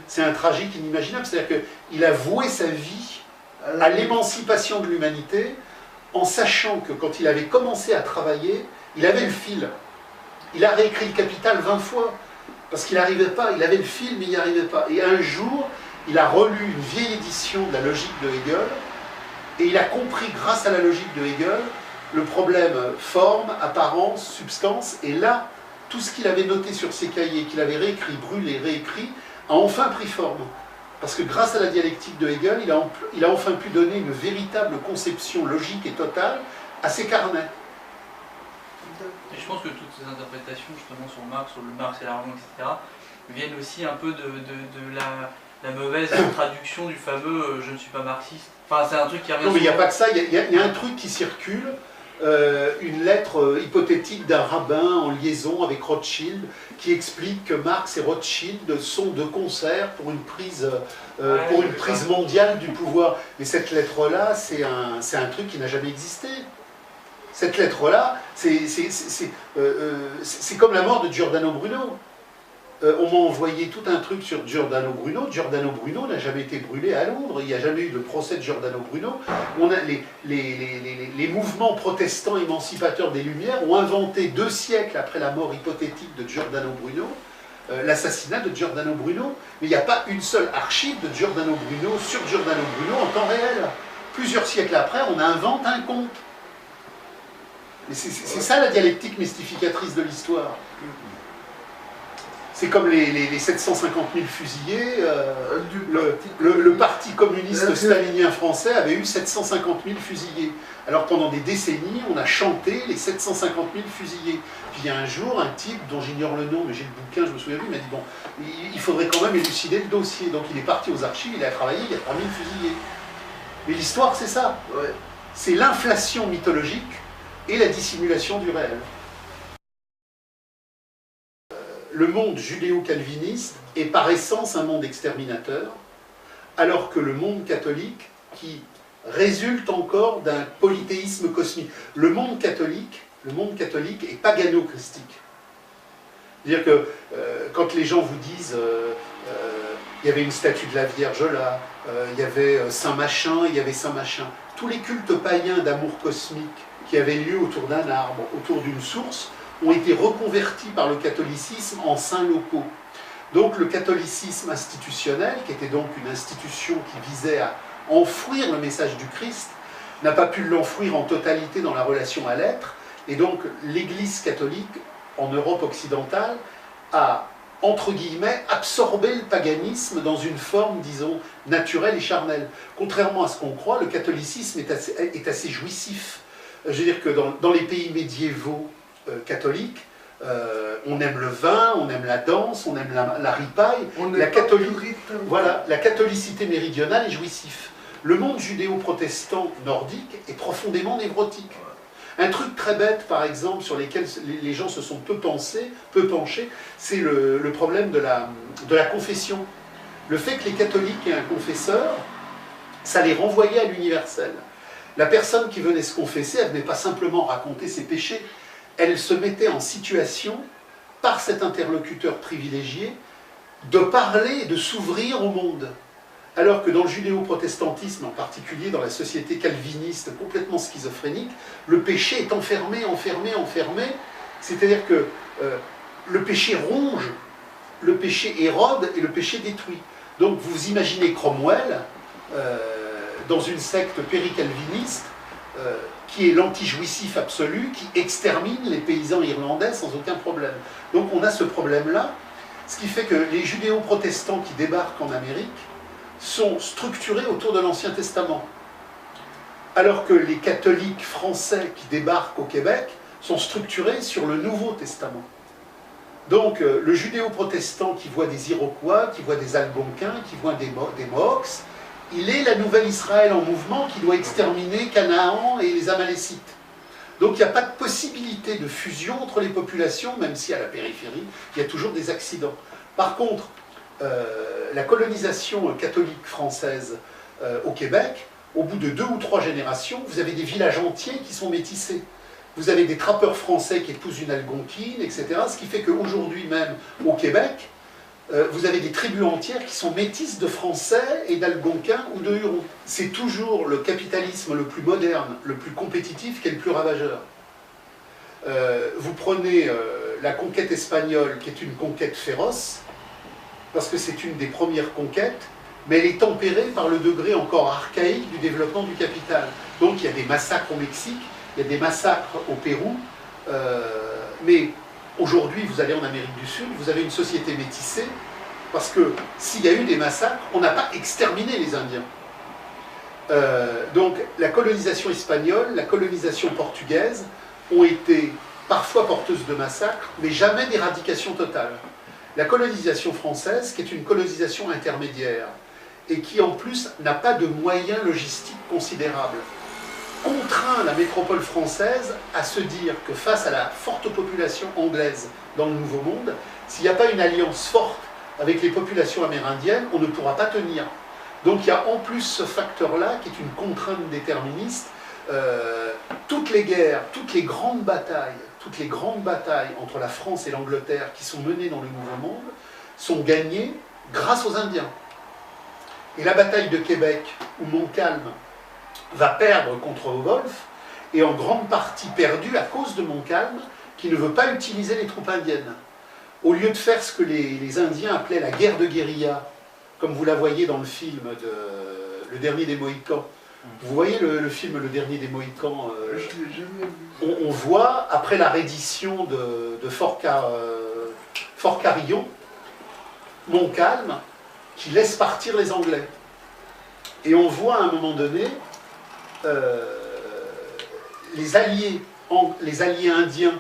C'est un tragique inimaginable. C'est-à-dire qu'il a voué sa vie à l'émancipation de l'humanité en sachant que quand il avait commencé à travailler, il avait le fil. Il a réécrit le Capital 20 fois, parce qu'il n'arrivait pas, il avait le fil mais il n'y arrivait pas. Et un jour, il a relu une vieille édition de la logique de Hegel, et il a compris, grâce à la logique de Hegel, le problème forme, apparence, substance, et là, tout ce qu'il avait noté sur ses cahiers, qu'il avait réécrit, brûlé, réécrit, a enfin pris forme. Parce que grâce à la dialectique de Hegel, il a enfin pu donner une véritable conception logique et totale à ses carnets. Et je pense que toutes ces interprétations justement sur Marx et l'argent, etc., viennent aussi un peu de la mauvaise traduction du fameux « je ne suis pas marxiste ». Enfin, c'est un truc qui revient. Non, mais il n'y a pas que ça, il y a un truc qui circule, une lettre hypothétique d'un rabbin en liaison avec Rothschild, qui explique que Marx et Rothschild sont de concert pour une prise, mondiale du pouvoir. Mais cette lettre-là, c'est un truc qui n'a jamais existé. Cette lettre-là, c'est comme la mort de Giordano Bruno. On m'a envoyé tout un truc sur Giordano Bruno. Giordano Bruno n'a jamais été brûlé à Londres. Il n'y a jamais eu de procès de Giordano Bruno. Les mouvements protestants émancipateurs des Lumières ont inventé 2 siècles après la mort hypothétique de Giordano Bruno l'assassinat de Giordano Bruno. Mais il n'y a pas une seule archive de Giordano Bruno sur Giordano Bruno en temps réel. Plusieurs siècles après, on invente un conte. C'est ça la dialectique mystificatrice de l'histoire. C'est comme les 750 000 fusillés. Le parti communiste stalinien français avait eu 750 000 fusillés. Alors pendant des décennies, on a chanté les 750 000 fusillés. Puis il y a un jour, un type dont j'ignore le nom, mais j'ai le bouquin, je me souviens plus, il m'a dit bon, il faudrait quand même élucider le dossier. Donc il est parti aux archives, il a travaillé, il y a 3 000 fusillés. Mais l'histoire, c'est ça. Ouais. C'est l'inflation mythologique et la dissimulation du réel. Le monde judéo-calviniste est par essence un monde exterminateur, alors que le monde catholique, qui résulte encore d'un polythéisme cosmique. Le monde catholique est pagano-christique. C'est-à-dire que quand les gens vous disent il y avait une statue de la Vierge là, il y avait Saint Machin, il y avait Saint Machin, tous les cultes païens d'amour cosmique qui avaient lieu autour d'un arbre, autour d'une source, ont été reconvertis par le catholicisme en saints locaux. Donc le catholicisme institutionnel, qui était donc une institution qui visait à enfouir le message du Christ, n'a pas pu l'enfouir en totalité dans la relation à l'être, et donc l'Église catholique, en Europe occidentale, a, entre guillemets, absorbé le paganisme dans une forme, disons, naturelle et charnelle. Contrairement à ce qu'on croit, le catholicisme est assez jouissif. Je veux dire que dans les pays médiévaux catholiques, on aime le vin, on aime la danse, on aime la ripaille. La catholicité méridionale est jouissif. Le monde judéo-protestant nordique est profondément névrotique. Un truc très bête, par exemple, sur lequel les gens se sont peu penchés, c'est le problème de la confession. Le fait que les catholiques aient un confesseur, ça les renvoyait à l'universel. La personne qui venait se confesser, elle ne venait pas simplement raconter ses péchés, elle se mettait en situation, par cet interlocuteur privilégié, de parler et de s'ouvrir au monde. Alors que dans le judéo-protestantisme, en particulier dans la société calviniste complètement schizophrénique, le péché est enfermé. C'est-à-dire que le péché ronge, le péché érode et le péché détruit. Donc vous imaginez Cromwell, dans une secte péricalviniste, qui est l'anti-jouissif absolu, qui extermine les paysans irlandais sans aucun problème. Donc on a ce problème-là, ce qui fait que les judéo-protestants qui débarquent en Amérique sont structurés autour de l'Ancien Testament, alors que les catholiques français qui débarquent au Québec sont structurés sur le Nouveau Testament. Donc le judéo-protestant qui voit des Iroquois, qui voit des Algonquins, qui voit des Mohawks, il est la nouvelle Israël en mouvement qui doit exterminer Canaan et les Amalécites. Donc il n'y a pas de possibilité de fusion entre les populations, même si à la périphérie, il y a toujours des accidents. Par contre, la colonisation catholique française au Québec, au bout de 2 ou 3 générations, vous avez des villages entiers qui sont métissés. Vous avez des trappeurs français qui épousent une algonquine, etc. Ce qui fait qu'aujourd'hui même, au Québec, vous avez des tribus entières qui sont métisses de Français et d'Algonquins ou de Hurons. C'est toujours le capitalisme le plus moderne, le plus compétitif qui est le plus ravageur. Vous prenez la conquête espagnole, qui est une conquête féroce, parce que c'est une des premières conquêtes, mais elle est tempérée par le degré encore archaïque du développement du capital. Donc il y a des massacres au Mexique, il y a des massacres au Pérou, mais aujourd'hui, vous allez en Amérique du Sud, vous avez une société métissée, parce que s'il y a eu des massacres, on n'a pas exterminé les Indiens. Donc la colonisation espagnole, la colonisation portugaise ont été parfois porteuses de massacres, mais jamais d'éradication totale. La colonisation française, qui est une colonisation intermédiaire, et qui en plus n'a pas de moyens logistiques considérables, contraint la métropole française à se dire que face à la forte population anglaise dans le Nouveau Monde, s'il n'y a pas une alliance forte avec les populations amérindiennes, on ne pourra pas tenir. Donc il y a en plus ce facteur-là qui est une contrainte déterministe. Toutes les guerres, toutes les grandes batailles entre la France et l'Angleterre qui sont menées dans le Nouveau Monde sont gagnées grâce aux Indiens. Et la bataille de Québec, où Montcalm va perdre contre Wolfe, est en grande partie perdue à cause de Montcalm, qui ne veut pas utiliser les troupes indiennes. Au lieu de faire ce que les Indiens appelaient la guerre de guérilla, comme vous la voyez dans le film Le Dernier des Mohicans. Vous voyez le film Le Dernier des Mohicans, on voit, après la reddition de Fort Carillon, Montcalm qui laisse partir les Anglais. Et on voit à un moment donné les alliés indiens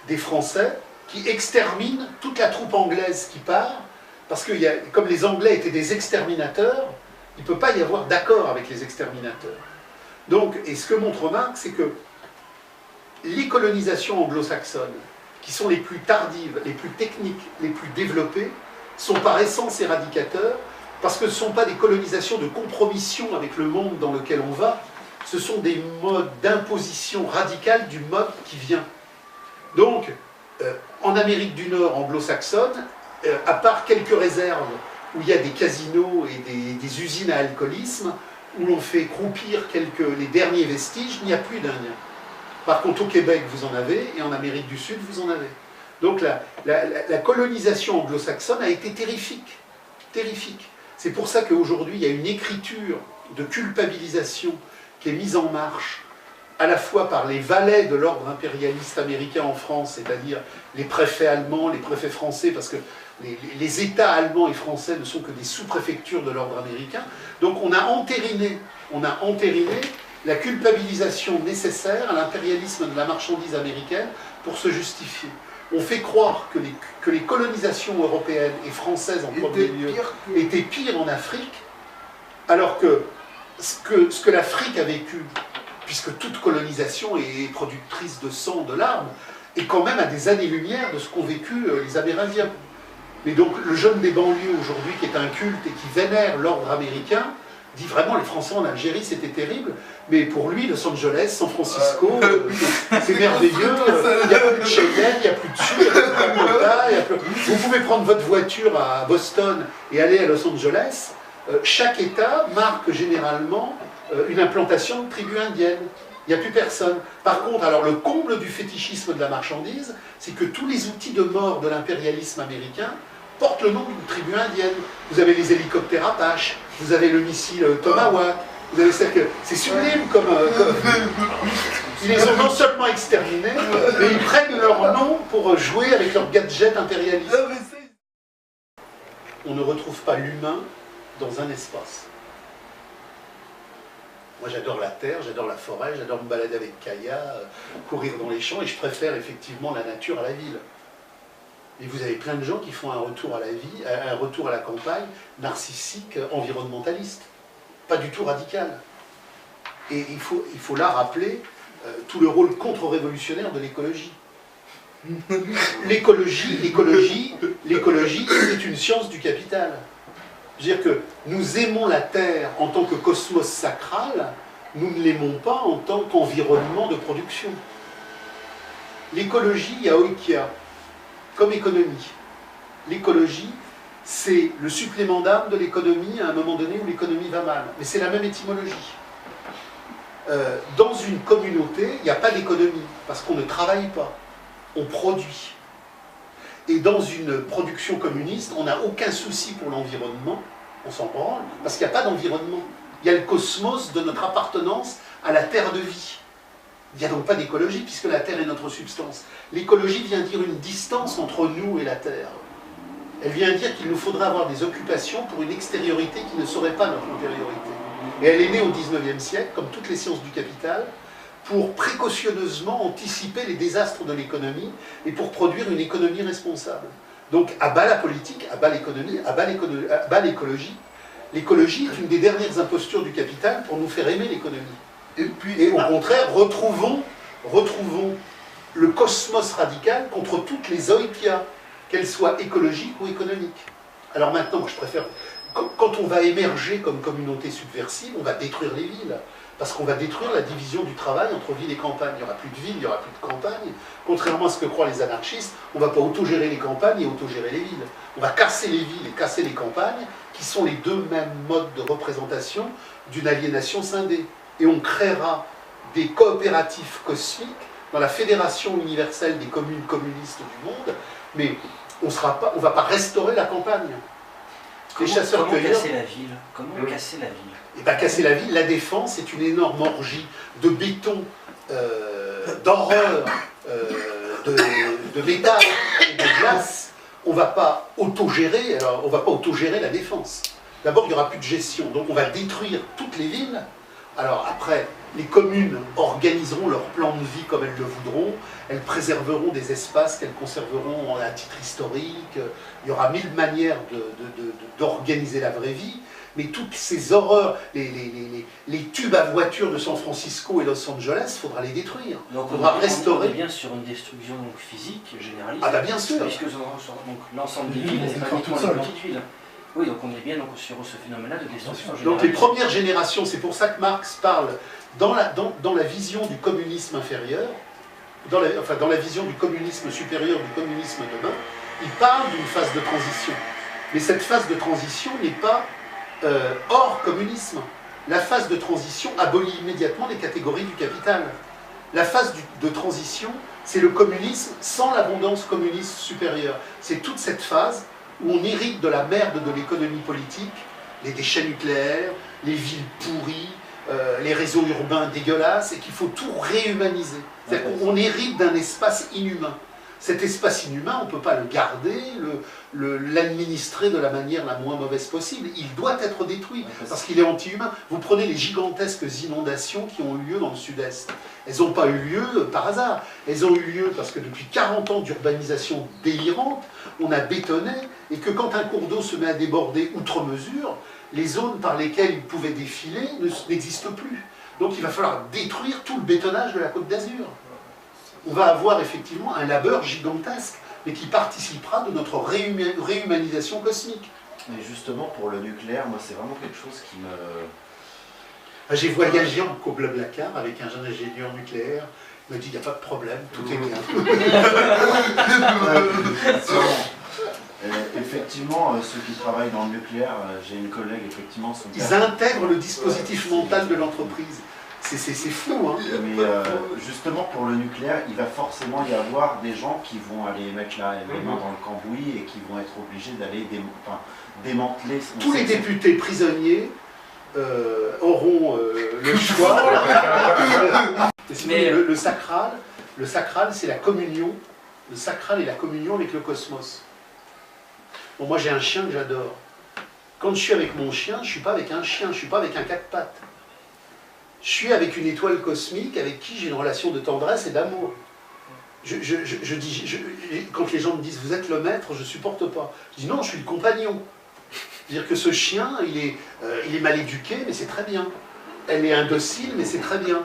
des Français qui exterminent toute la troupe anglaise qui part, parce que comme les Anglais étaient des exterminateurs, il ne peut pas y avoir d'accord avec les exterminateurs. Donc, et ce que montre Marx, c'est que les colonisations anglo-saxonnes, qui sont les plus tardives, les plus techniques, les plus développées, sont par essence éradicateurs, parce que ce ne sont pas des colonisations de compromission avec le monde dans lequel on va, ce sont des modes d'imposition radicale du mode qui vient. Donc, en Amérique du Nord anglo-saxonne, à part quelques réserves où il y a des casinos et des usines à alcoolisme, où l'on fait croupir les derniers vestiges, il n'y a plus d'Indiens. Par contre, au Québec, vous en avez, et en Amérique du Sud, vous en avez. Donc la colonisation anglo-saxonne a été terrifique. Terrifique. C'est pour ça qu'aujourd'hui, il y a une écriture de culpabilisation qui est mise en marche, à la fois par les valets de l'ordre impérialiste américain en France, c'est-à-dire les préfets allemands, les préfets français, parce que les États allemands et français ne sont que des sous-préfectures de l'ordre américain. Donc on a entériné la culpabilisation nécessaire à l'impérialisme de la marchandise américaine pour se justifier. On fait croire que les colonisations européennes et françaises en premier lieu étaient pires en Afrique, alors que ce que l'Afrique a vécu, puisque toute colonisation est productrice de sang, de larmes, est quand même à des années-lumière de ce qu'ont vécu les Amérindiens. Mais donc le jeune des banlieues aujourd'hui, qui est un culte et qui vénère l'ordre américain, dit vraiment les Français en Algérie c'était terrible, mais pour lui Los Angeles, San Francisco, c'est merveilleux, il n'y a plus de Cheyenne, il n'y a plus de Sioux, il n'y a plus de Dakota, vous pouvez prendre votre voiture à Boston et aller à Los Angeles, chaque État marque généralement une implantation de tribus indiennes. Il n'y a plus personne. Par contre, alors le comble du fétichisme de la marchandise, c'est que tous les outils de mort de l'impérialisme américain portent le nom d'une tribu indienne. Vous avez les hélicoptères Apache, vous avez le missile Tomahawk, vous avez c'est sublime comme... Ils les ont non seulement exterminés, mais ils prennent leur nom pour jouer avec leurs gadgets impérialistes. On ne retrouve pas l'humain dans un espace. Moi j'adore la terre, j'adore la forêt, j'adore me balader avec Kaya, courir dans les champs, et je préfère effectivement la nature à la ville. Et vous avez plein de gens qui font un retour à la vie, un retour à la campagne, narcissique, environnementaliste, pas du tout radical. Et il faut là rappeler tout le rôle contre-révolutionnaire de l'écologie. L'écologie l'écologie, c'est une science du capital. C'est-à-dire que nous aimons la Terre en tant que cosmos sacral, nous ne l'aimons pas en tant qu'environnement de production. L'écologie, il y a Oikea, comme économie. L'écologie, c'est le supplément d'âme de l'économie à un moment donné où l'économie va mal. Mais c'est la même étymologie. Dans une communauté, il n'y a pas d'économie, parce qu'on ne travaille pas, on produit. Et dans une production communiste, on n'a aucun souci pour l'environnement, on s'en branle, parce qu'il n'y a pas d'environnement. Il y a le cosmos de notre appartenance à la terre de vie. Il n'y a donc pas d'écologie, puisque la terre est notre substance. L'écologie vient dire une distance entre nous et la terre. Elle vient dire qu'il nous faudra avoir des occupations pour une extériorité qui ne serait pas notre intériorité. Et elle est née au XIXe siècle, comme toutes les sciences du capital, pour précautionneusement anticiper les désastres de l'économie et pour produire une économie responsable. Donc, à bas la politique, à bas l'économie, à bas l'écologie. L'écologie est une des dernières impostures du capital pour nous faire aimer l'économie. Et au contraire, retrouvons le cosmos radical contre toutes les oikias, qu'elles soient écologiques ou économiques. Alors maintenant, je préfère... Quand on va émerger comme communauté subversive, on va détruire les villes. Parce qu'on va détruire la division du travail entre ville et campagne. Il n'y aura plus de ville, il n'y aura plus de campagne. Contrairement à ce que croient les anarchistes, on ne va pas autogérer les campagnes et autogérer les villes. On va casser les villes et casser les campagnes, qui sont les deux mêmes modes de représentation d'une aliénation scindée. Et on créera des coopératifs cosmiques dans la Fédération universelle des communes communistes du monde, mais on ne va pas restaurer la campagne. Comment casser la ville? Comment casser la ville? Et bien casser la ville, la défense est une énorme orgie de béton, d'horreur, de métal et de glace. On ne va pas autogérer, alors on va pas autogérer la défense. D'abord, il n'y aura plus de gestion, donc on va détruire toutes les villes. Alors après, les communes organiseront leur plan de vie comme elles le voudront, elles préserveront des espaces qu'elles conserveront à titre historique, il y aura mille manières d'organiser la vraie vie, mais toutes ces horreurs, les tubes à voiture de San Francisco et Los Angeles, il faudra les détruire. Donc il faudra restaurer. On est bien sur une destruction physique généraliste. Ah bah bien sûr. Puisque l'ensemble des villes, c'est pas uniquement les petites villes. Oui, donc on est bien sur ce phénomène-là de destruction généraliste. Donc les premières générations, c'est pour ça que Marx parle dans la vision du communisme inférieur, dans la vision du communisme supérieur, du communisme demain, il parle d'une phase de transition. Mais cette phase de transition n'est pas hors communisme. La phase de transition abolit immédiatement les catégories du capital. La phase de transition, c'est le communisme sans l'abondance communiste supérieure. C'est toute cette phase où on hérite de la merde de l'économie politique, les déchets nucléaires, les villes pourries, les réseaux urbains dégueulasses, et qu'il faut tout réhumaniser. C'est-à-dire qu'on hérite d'un espace inhumain. Cet espace inhumain, on ne peut pas le garder, l'administrer de la manière la moins mauvaise possible. Il doit être détruit, parce qu'il est anti-humain. Vous prenez les gigantesques inondations qui ont eu lieu dans le sud-est. Elles n'ont pas eu lieu par hasard. Elles ont eu lieu parce que depuis 40 ans d'urbanisation délirante, on a bétonné, et que quand un cours d'eau se met à déborder outre mesure, les zones par lesquelles il pouvait défiler n'existent plus. Donc il va falloir détruire tout le bétonnage de la Côte d'Azur. On va avoir effectivement un labeur gigantesque, mais qui participera de notre réhumanisation cosmique. Mais justement, pour le nucléaire, moi, c'est vraiment quelque chose qui me... J'ai voyagé en Blablacar avec un jeune ingénieur nucléaire. Il m'a dit, il n'y a pas de problème, tout est bien. Effectivement, ceux qui travaillent dans le nucléaire, j'ai une collègue, effectivement... Ils intègrent le dispositif mental de l'entreprise. C'est fou, hein. Mais justement, pour le nucléaire, il va forcément y avoir des gens qui vont aller mettre les mains dans le cambouis et qui vont être obligés d'aller démanteler... Tous les députés prisonniers auront le choix. Mais le sacral, c'est la communion. Le sacral est la communion avec le cosmos. Bon, moi, j'ai un chien que j'adore. Quand je suis avec mon chien, je ne suis pas avec un chien, je ne suis pas avec un quatre pattes. Je suis avec une étoile cosmique avec qui j'ai une relation de tendresse et d'amour. Quand les gens me disent « vous êtes le maître », je ne supporte pas. Je dis « non, je suis le compagnon ». C'est-à-dire que ce chien, il est mal éduqué, mais c'est très bien. Elle est indocile, mais c'est très bien.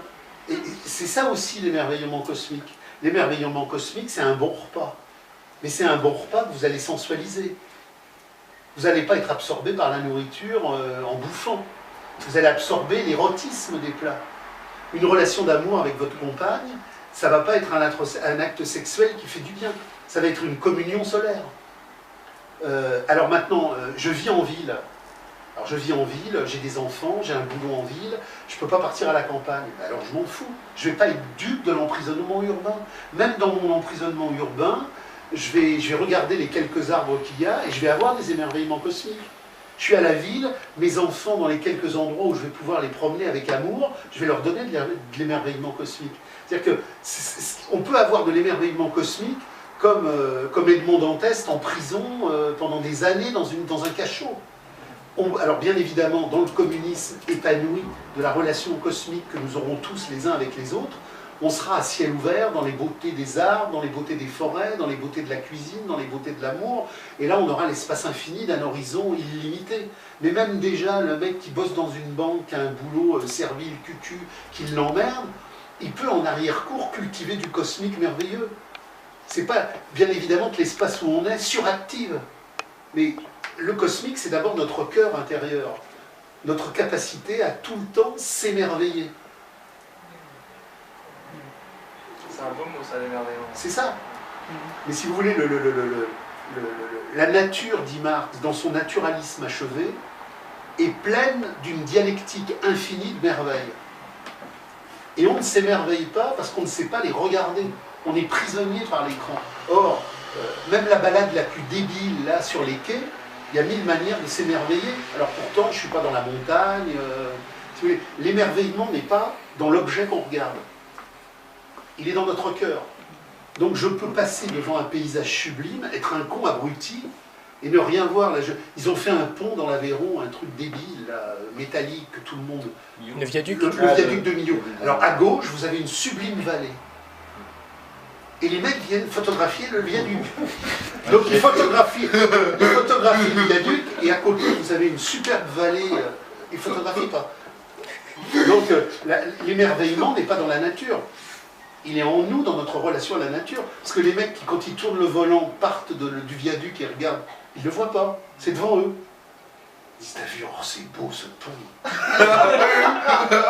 Et c'est ça aussi l'émerveillement cosmique. L'émerveillement cosmique, c'est un bon repas. Mais c'est un bon repas que vous allez sensualiser. Vous n'allez pas être absorbé par la nourriture en bouffant. Vous allez absorber l'érotisme des plats. Une relation d'amour avec votre compagne, ça ne va pas être un acte sexuel qui fait du bien. Ça va être une communion solaire. Alors maintenant, je vis en ville. Alors je vis en ville, j'ai des enfants, j'ai un boulot en ville, je ne peux pas partir à la campagne. Alors je m'en fous. Je ne vais pas être dupe de l'emprisonnement urbain. Même dans mon emprisonnement urbain, je vais regarder les quelques arbres qu'il y a et je vais avoir des émerveillements cosmiques. Je suis à la ville, mes enfants, dans les quelques endroits où je vais pouvoir les promener avec amour, je vais leur donner de l'émerveillement cosmique. C'est-à-dire qu'on peut avoir de l'émerveillement cosmique comme Edmond Dantès en prison pendant des années dans un cachot. Alors bien évidemment, dans le communisme épanoui de la relation cosmique que nous aurons tous les uns avec les autres, on sera à ciel ouvert dans les beautés des arbres, dans les beautés des forêts, dans les beautés de la cuisine, dans les beautés de l'amour. Et là, on aura l'espace infini d'un horizon illimité. Mais même déjà, le mec qui bosse dans une banque, qui a un boulot servile, cucu, qui l'emmerde, il peut en arrière-cour cultiver du cosmique merveilleux. C'est pas, bien évidemment, que l'espace où on est suractive. Mais le cosmique, c'est d'abord notre cœur intérieur, notre capacité à tout le temps s'émerveiller. C'est un beau mot, ça, l'émerveillement. C'est ça. Mais si vous voulez, la nature, dit Marx, dans son naturalisme achevé, est pleine d'une dialectique infinie de merveilles. Et on ne s'émerveille pas parce qu'on ne sait pas les regarder. On est prisonnier par l'écran. Or, même la balade la plus débile, là, sur les quais, il y a 1000 manières de s'émerveiller. Alors pourtant, je ne suis pas dans la montagne. Si vous voulez, l'émerveillement n'est pas dans l'objet qu'on regarde. Il est dans notre cœur. Donc je peux passer devant un paysage sublime, être un con abruti, et ne rien voir. Là, ils ont fait un pont dans l'Aveyron, un truc débile, là, métallique, que tout le monde... Le viaduc. Le viaduc de Millau. Alors à gauche, vous avez une sublime vallée. Et les mecs viennent photographier le viaduc. Donc ils photographient le viaduc, et à côté, vous avez une superbe vallée. Ils ne photographient pas. Donc l'émerveillement n'est pas dans la nature. Il est en nous, dans notre relation à la nature. Parce que les mecs qui, quand ils tournent le volant, partent du viaduc et regardent, ils ne le voient pas. C'est devant eux. Ils disent, t'as vu, oh, c'est beau ce pont.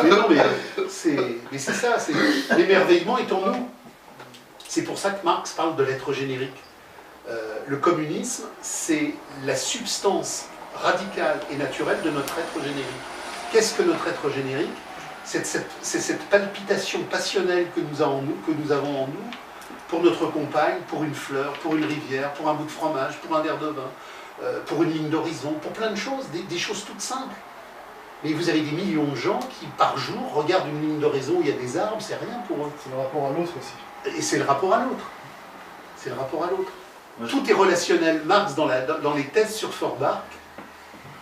Mais non, mais c'est ça. L'émerveillement est en nous. C'est pour ça que Marx parle de l'être générique. Le communisme, c'est la substance radicale et naturelle de notre être générique. Qu'est-ce que notre être générique ? C'est cette palpitation passionnelle que nous avons en nous, pour notre compagne, pour une fleur, pour une rivière, pour un bout de fromage, pour un verre de vin, pour une ligne d'horizon, pour plein de choses, des choses toutes simples. Mais vous avez des millions de gens qui, par jour, regardent une ligne d'horizon où il y a des arbres, c'est rien pour eux. C'est le rapport à l'autre aussi. Et c'est le rapport à l'autre. C'est le rapport à l'autre. Tout est relationnel. Marx, dans les thèses sur Feuerbach,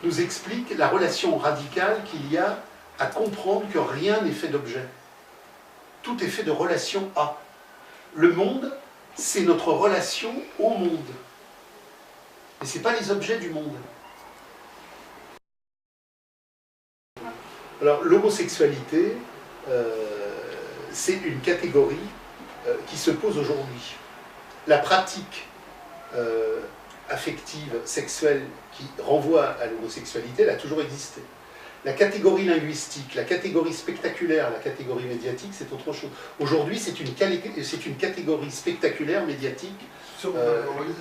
nous explique la relation radicale qu'il y a à comprendre que rien n'est fait d'objet. Tout est fait de relation à. Le monde, c'est notre relation au monde. Et ce n'est pas les objets du monde. Alors, l'homosexualité, c'est une catégorie qui se pose aujourd'hui. La pratique affective, sexuelle, qui renvoie à l'homosexualité, elle a toujours existé. La catégorie linguistique, la catégorie spectaculaire, la catégorie médiatique, c'est autre chose. Aujourd'hui, c'est une catégorie spectaculaire, médiatique,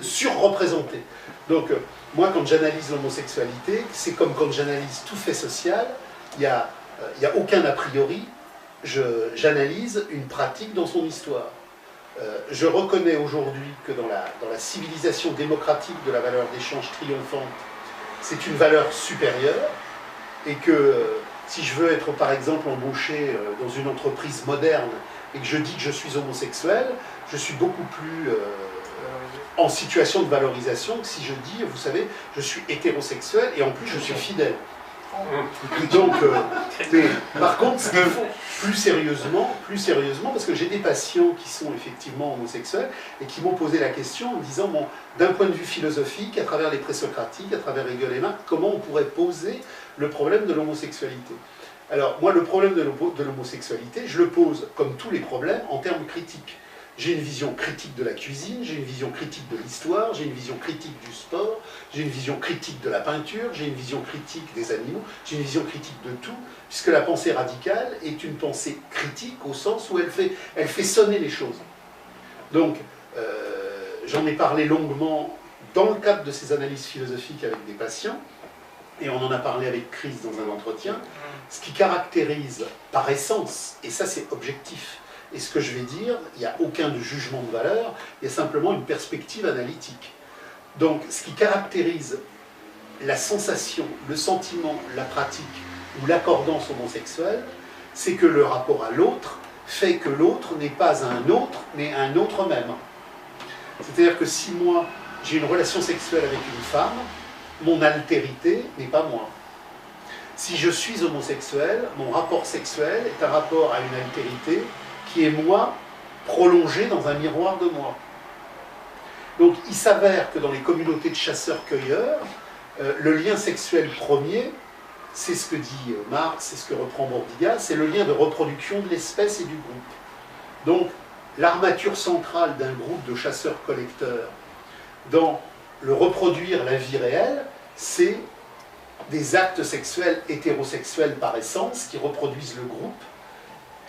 surreprésentée. Donc, moi, quand j'analyse l'homosexualité, c'est comme quand j'analyse tout fait social, il n'y a aucun a priori, j'analyse une pratique dans son histoire. Je reconnais aujourd'hui que dans la civilisation démocratique de la valeur d'échange triomphante, c'est une valeur supérieure, et que si je veux être par exemple embauché dans une entreprise moderne et que je dis que je suis homosexuel, je suis beaucoup plus en situation de valorisation que si je dis, vous savez, je suis hétérosexuel et en plus je suis fidèle. Donc, mais par contre, ce qu'il faut plus sérieusement, parce que j'ai des patients qui sont effectivement homosexuels et qui m'ont posé la question en me disant, bon, d'un point de vue philosophique, à travers les présocratiques, à travers Hegel et Marx, comment on pourrait poser le problème de l'homosexualité. Alors, moi, le problème de l'homosexualité, je le pose, comme tous les problèmes, en termes critiques. j'ai une vision critique de la cuisine, j'ai une vision critique de l'histoire, j'ai une vision critique du sport, j'ai une vision critique de la peinture, j'ai une vision critique des animaux, j'ai une vision critique de tout, puisque la pensée radicale est une pensée critique au sens où elle fait sonner les choses. Donc, j'en ai parlé longuement dans le cadre de ces analyses philosophiques avec des patients, et on en a parlé avec Chris dans un entretien, ce qui caractérise par essence, et ça c'est objectif, et ce que je vais dire, il n'y a aucun jugement de valeur, il y a simplement une perspective analytique. Donc, ce qui caractérise la sensation, le sentiment, la pratique ou l'accordance homosexuelle, c'est que le rapport à l'autre fait que l'autre n'est pas un autre, mais un autre même. C'est-à-dire que si moi, j'ai une relation sexuelle avec une femme, mon altérité n'est pas moi. Si je suis homosexuel, mon rapport sexuel est un rapport à une altérité qui est moi, prolongé dans un miroir de moi. Donc il s'avère que dans les communautés de chasseurs-cueilleurs, le lien sexuel premier, c'est ce que dit Marx, c'est ce que reprend Bordiga, c'est le lien de reproduction de l'espèce et du groupe. Donc l'armature centrale d'un groupe de chasseurs-collecteurs dans le reproduire la vie réelle, c'est des actes sexuels hétérosexuels par essence qui reproduisent le groupe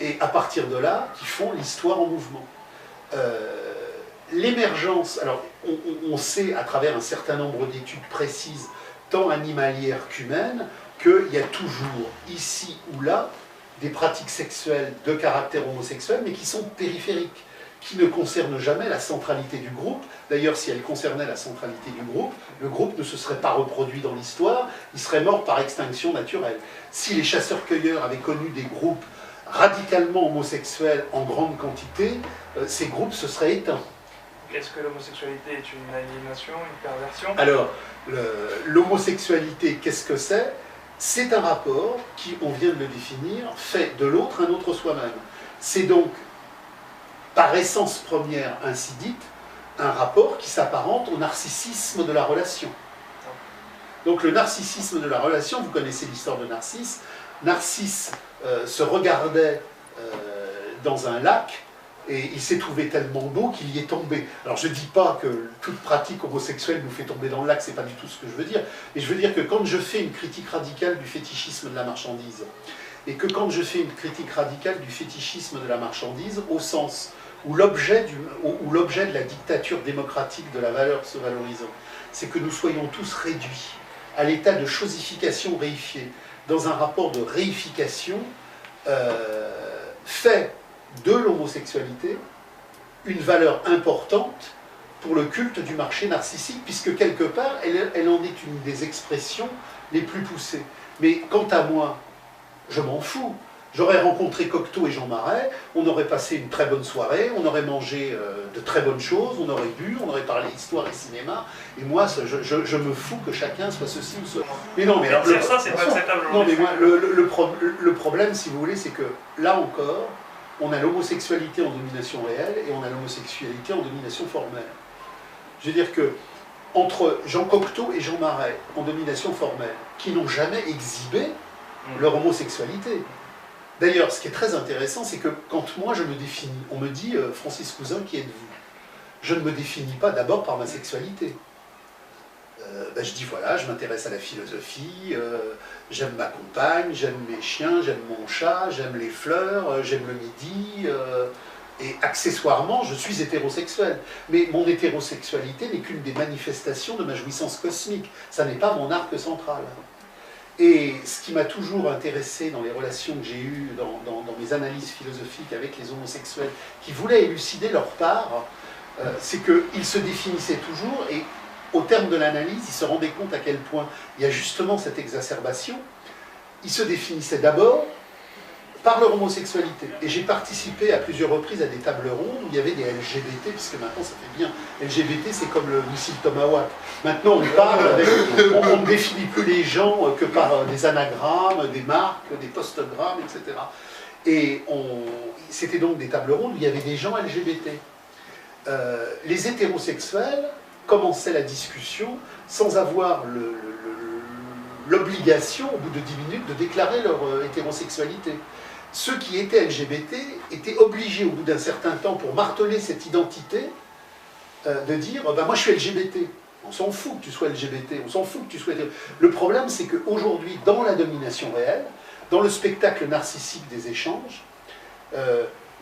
et à partir de là, qui font l'histoire en mouvement. L'émergence, alors on sait à travers un certain nombre d'études précises, tant animalières qu'humaines, qu'il y a toujours, ici ou là, des pratiques sexuelles de caractère homosexuel, mais qui sont périphériques, qui ne concernent jamais la centralité du groupe. D'ailleurs, si elles concernaient la centralité du groupe, le groupe ne se serait pas reproduit dans l'histoire, il serait mort par extinction naturelle. Si les chasseurs-cueilleurs avaient connu des groupes radicalement homosexuels en grande quantité, ces groupes se seraient éteints. Est-ce que l'homosexualité est une aliénation, une perversion? Alors, l'homosexualité, qu'est-ce que c'est? C'est un rapport qui, on vient de le définir, fait de l'autre un autre soi-même. C'est donc, par essence première ainsi dite, un rapport qui s'apparente au narcissisme de la relation. Donc le narcissisme de la relation, vous connaissez l'histoire de Narcisse. Narcisse se regardait dans un lac et il s'est trouvé tellement beau qu'il y est tombé. Alors je ne dis pas que toute pratique homosexuelle nous fait tomber dans le lac, c'est pas du tout ce que je veux dire, mais je veux dire que quand je fais une critique radicale du fétichisme de la marchandise, et que quand je fais une critique radicale du fétichisme de la marchandise, au sens où l'objet de la dictature démocratique de la valeur se valorisant, c'est que nous soyons tous réduits à l'état de chosification réifiée, dans un rapport de réification fait de l'homosexualité une valeur importante pour le culte du marché narcissique, puisque quelque part, elle en est une des expressions les plus poussées. Mais quant à moi, je m'en fous. J'aurais rencontré Cocteau et Jean Marais, on aurait passé une très bonne soirée, on aurait mangé de très bonnes choses, on aurait bu, on aurait parlé histoire et cinéma, et moi, je me fous que chacun soit ceci ou cela. Mais non, mais alors, ça, c'est pas acceptable. Non, mais moi, le problème, si vous voulez, c'est que, là encore, on a l'homosexualité en domination réelle et on a l'homosexualité en domination formelle. Je veux dire que, entre Jean Cocteau et Jean Marais, en domination formelle, qui n'ont jamais exhibé leur homosexualité. D'ailleurs, ce qui est très intéressant, c'est que quand moi je me définis, on me dit « Francis Cousin, qui êtes-vous » Je ne me définis pas d'abord par ma sexualité. Je dis voilà, je m'intéresse à la philosophie, j'aime ma compagne, j'aime mes chiens, j'aime mon chat, j'aime les fleurs, j'aime le midi, et accessoirement, je suis hétérosexuel. Mais mon hétérosexualité n'est qu'une des manifestations de ma jouissance cosmique. Ça n'est pas mon arc central. Et ce qui m'a toujours intéressé dans les relations que j'ai eues, dans mes analyses philosophiques avec les homosexuels, qui voulaient élucider leur part, c'est qu'ils se définissaient toujours, et au terme de l'analyse, ils se rendaient compte à quel point il y a justement cette exacerbation. Ils se définissaient d'abord par leur homosexualité. Et j'ai participé à plusieurs reprises à des tables rondes où il y avait des LGBT, puisque maintenant ça fait bien. LGBT, c'est comme le missile Tomahawk. Maintenant on parle avec, on ne définit plus les gens que par des anagrammes, des marques, des postgrammes, etc. Et c'était donc des tables rondes où il y avait des gens LGBT. Les hétérosexuels commençaient la discussion sans avoir l'obligation, au bout de 10 minutes, de déclarer leur hétérosexualité. Ceux qui étaient LGBT était obligé, au bout d'un certain temps, pour marteler cette identité, de dire « moi je suis LGBT ». On s'en fout que tu sois LGBT, on s'en fout que tu sois... Le problème, c'est qu'aujourd'hui, dans la domination réelle, dans le spectacle narcissique des échanges,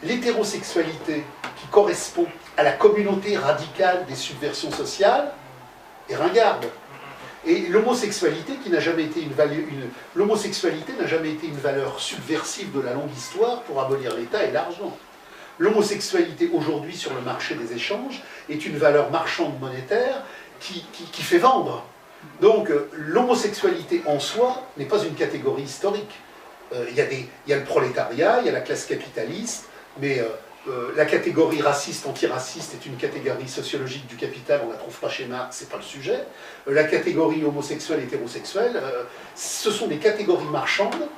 l'hétérosexualité qui correspond à la communauté radicale des subversions sociales est ringarde. Et l'homosexualité qui n'a jamais été l'homosexualité n'a jamais été une valeur subversive de la longue histoire pour abolir l'État et l'argent. L'homosexualité aujourd'hui sur le marché des échanges est une valeur marchande monétaire qui fait vendre. Donc l'homosexualité en soi n'est pas une catégorie historique. Il y a le prolétariat, il y a la classe capitaliste, mais la catégorie raciste, antiraciste est une catégorie sociologique du capital, on ne la trouve pas chez Marx, c'est pas le sujet. La catégorie homosexuelle, hétérosexuelle, ce sont des catégories marchandes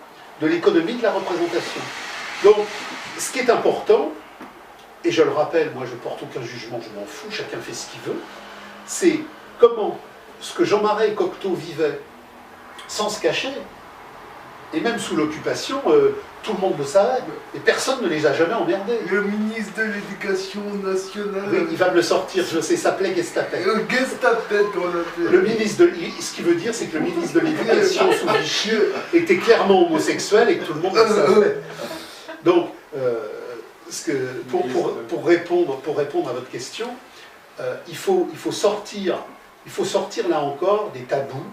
de l'économie de la représentation. Donc, ce qui est important, et je le rappelle, moi je porte aucun jugement, je m'en fous, chacun fait ce qu'il veut, c'est comment ce que Jean Marais et Cocteau vivaient sans se cacher, et même sous l'occupation, tout le monde le savait, et personne ne les a jamais emmerdés. Le ministre de l'Éducation nationale... Oui, il va me le sortir, je sais, s'appelait Gestapet. Gestapet, on l'appelle. Le ministre de... Ce qui veut dire, c'est que le ministre de l'Éducation sous Vichy était clairement homosexuel et que tout le monde le savait. Donc, pour répondre à votre question, il faut sortir là encore des tabous,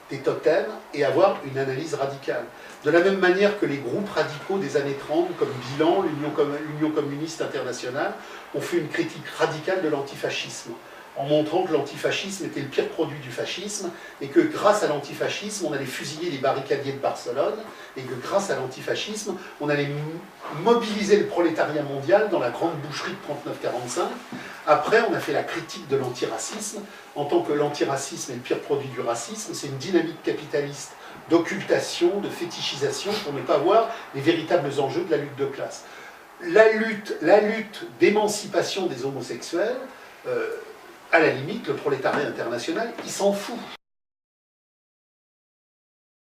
des totems, et avoir une analyse radicale. De la même manière que les groupes radicaux des années 30, comme Bilan, l'Union communiste internationale, ont fait une critique radicale de l'antifascisme, en montrant que l'antifascisme était le pire produit du fascisme, et que grâce à l'antifascisme, on allait fusiller les barricadiers de Barcelone, et que grâce à l'antifascisme, on allait mobiliser le prolétariat mondial dans la grande boucherie de 39-45. Après, on a fait la critique de l'antiracisme, en tant que l'antiracisme est le pire produit du racisme, c'est une dynamique capitaliste d'occultation, de fétichisation, pour ne pas voir les véritables enjeux de la lutte de classe. La lutte d'émancipation des homosexuels, à la limite, le prolétariat international, il s'en fout.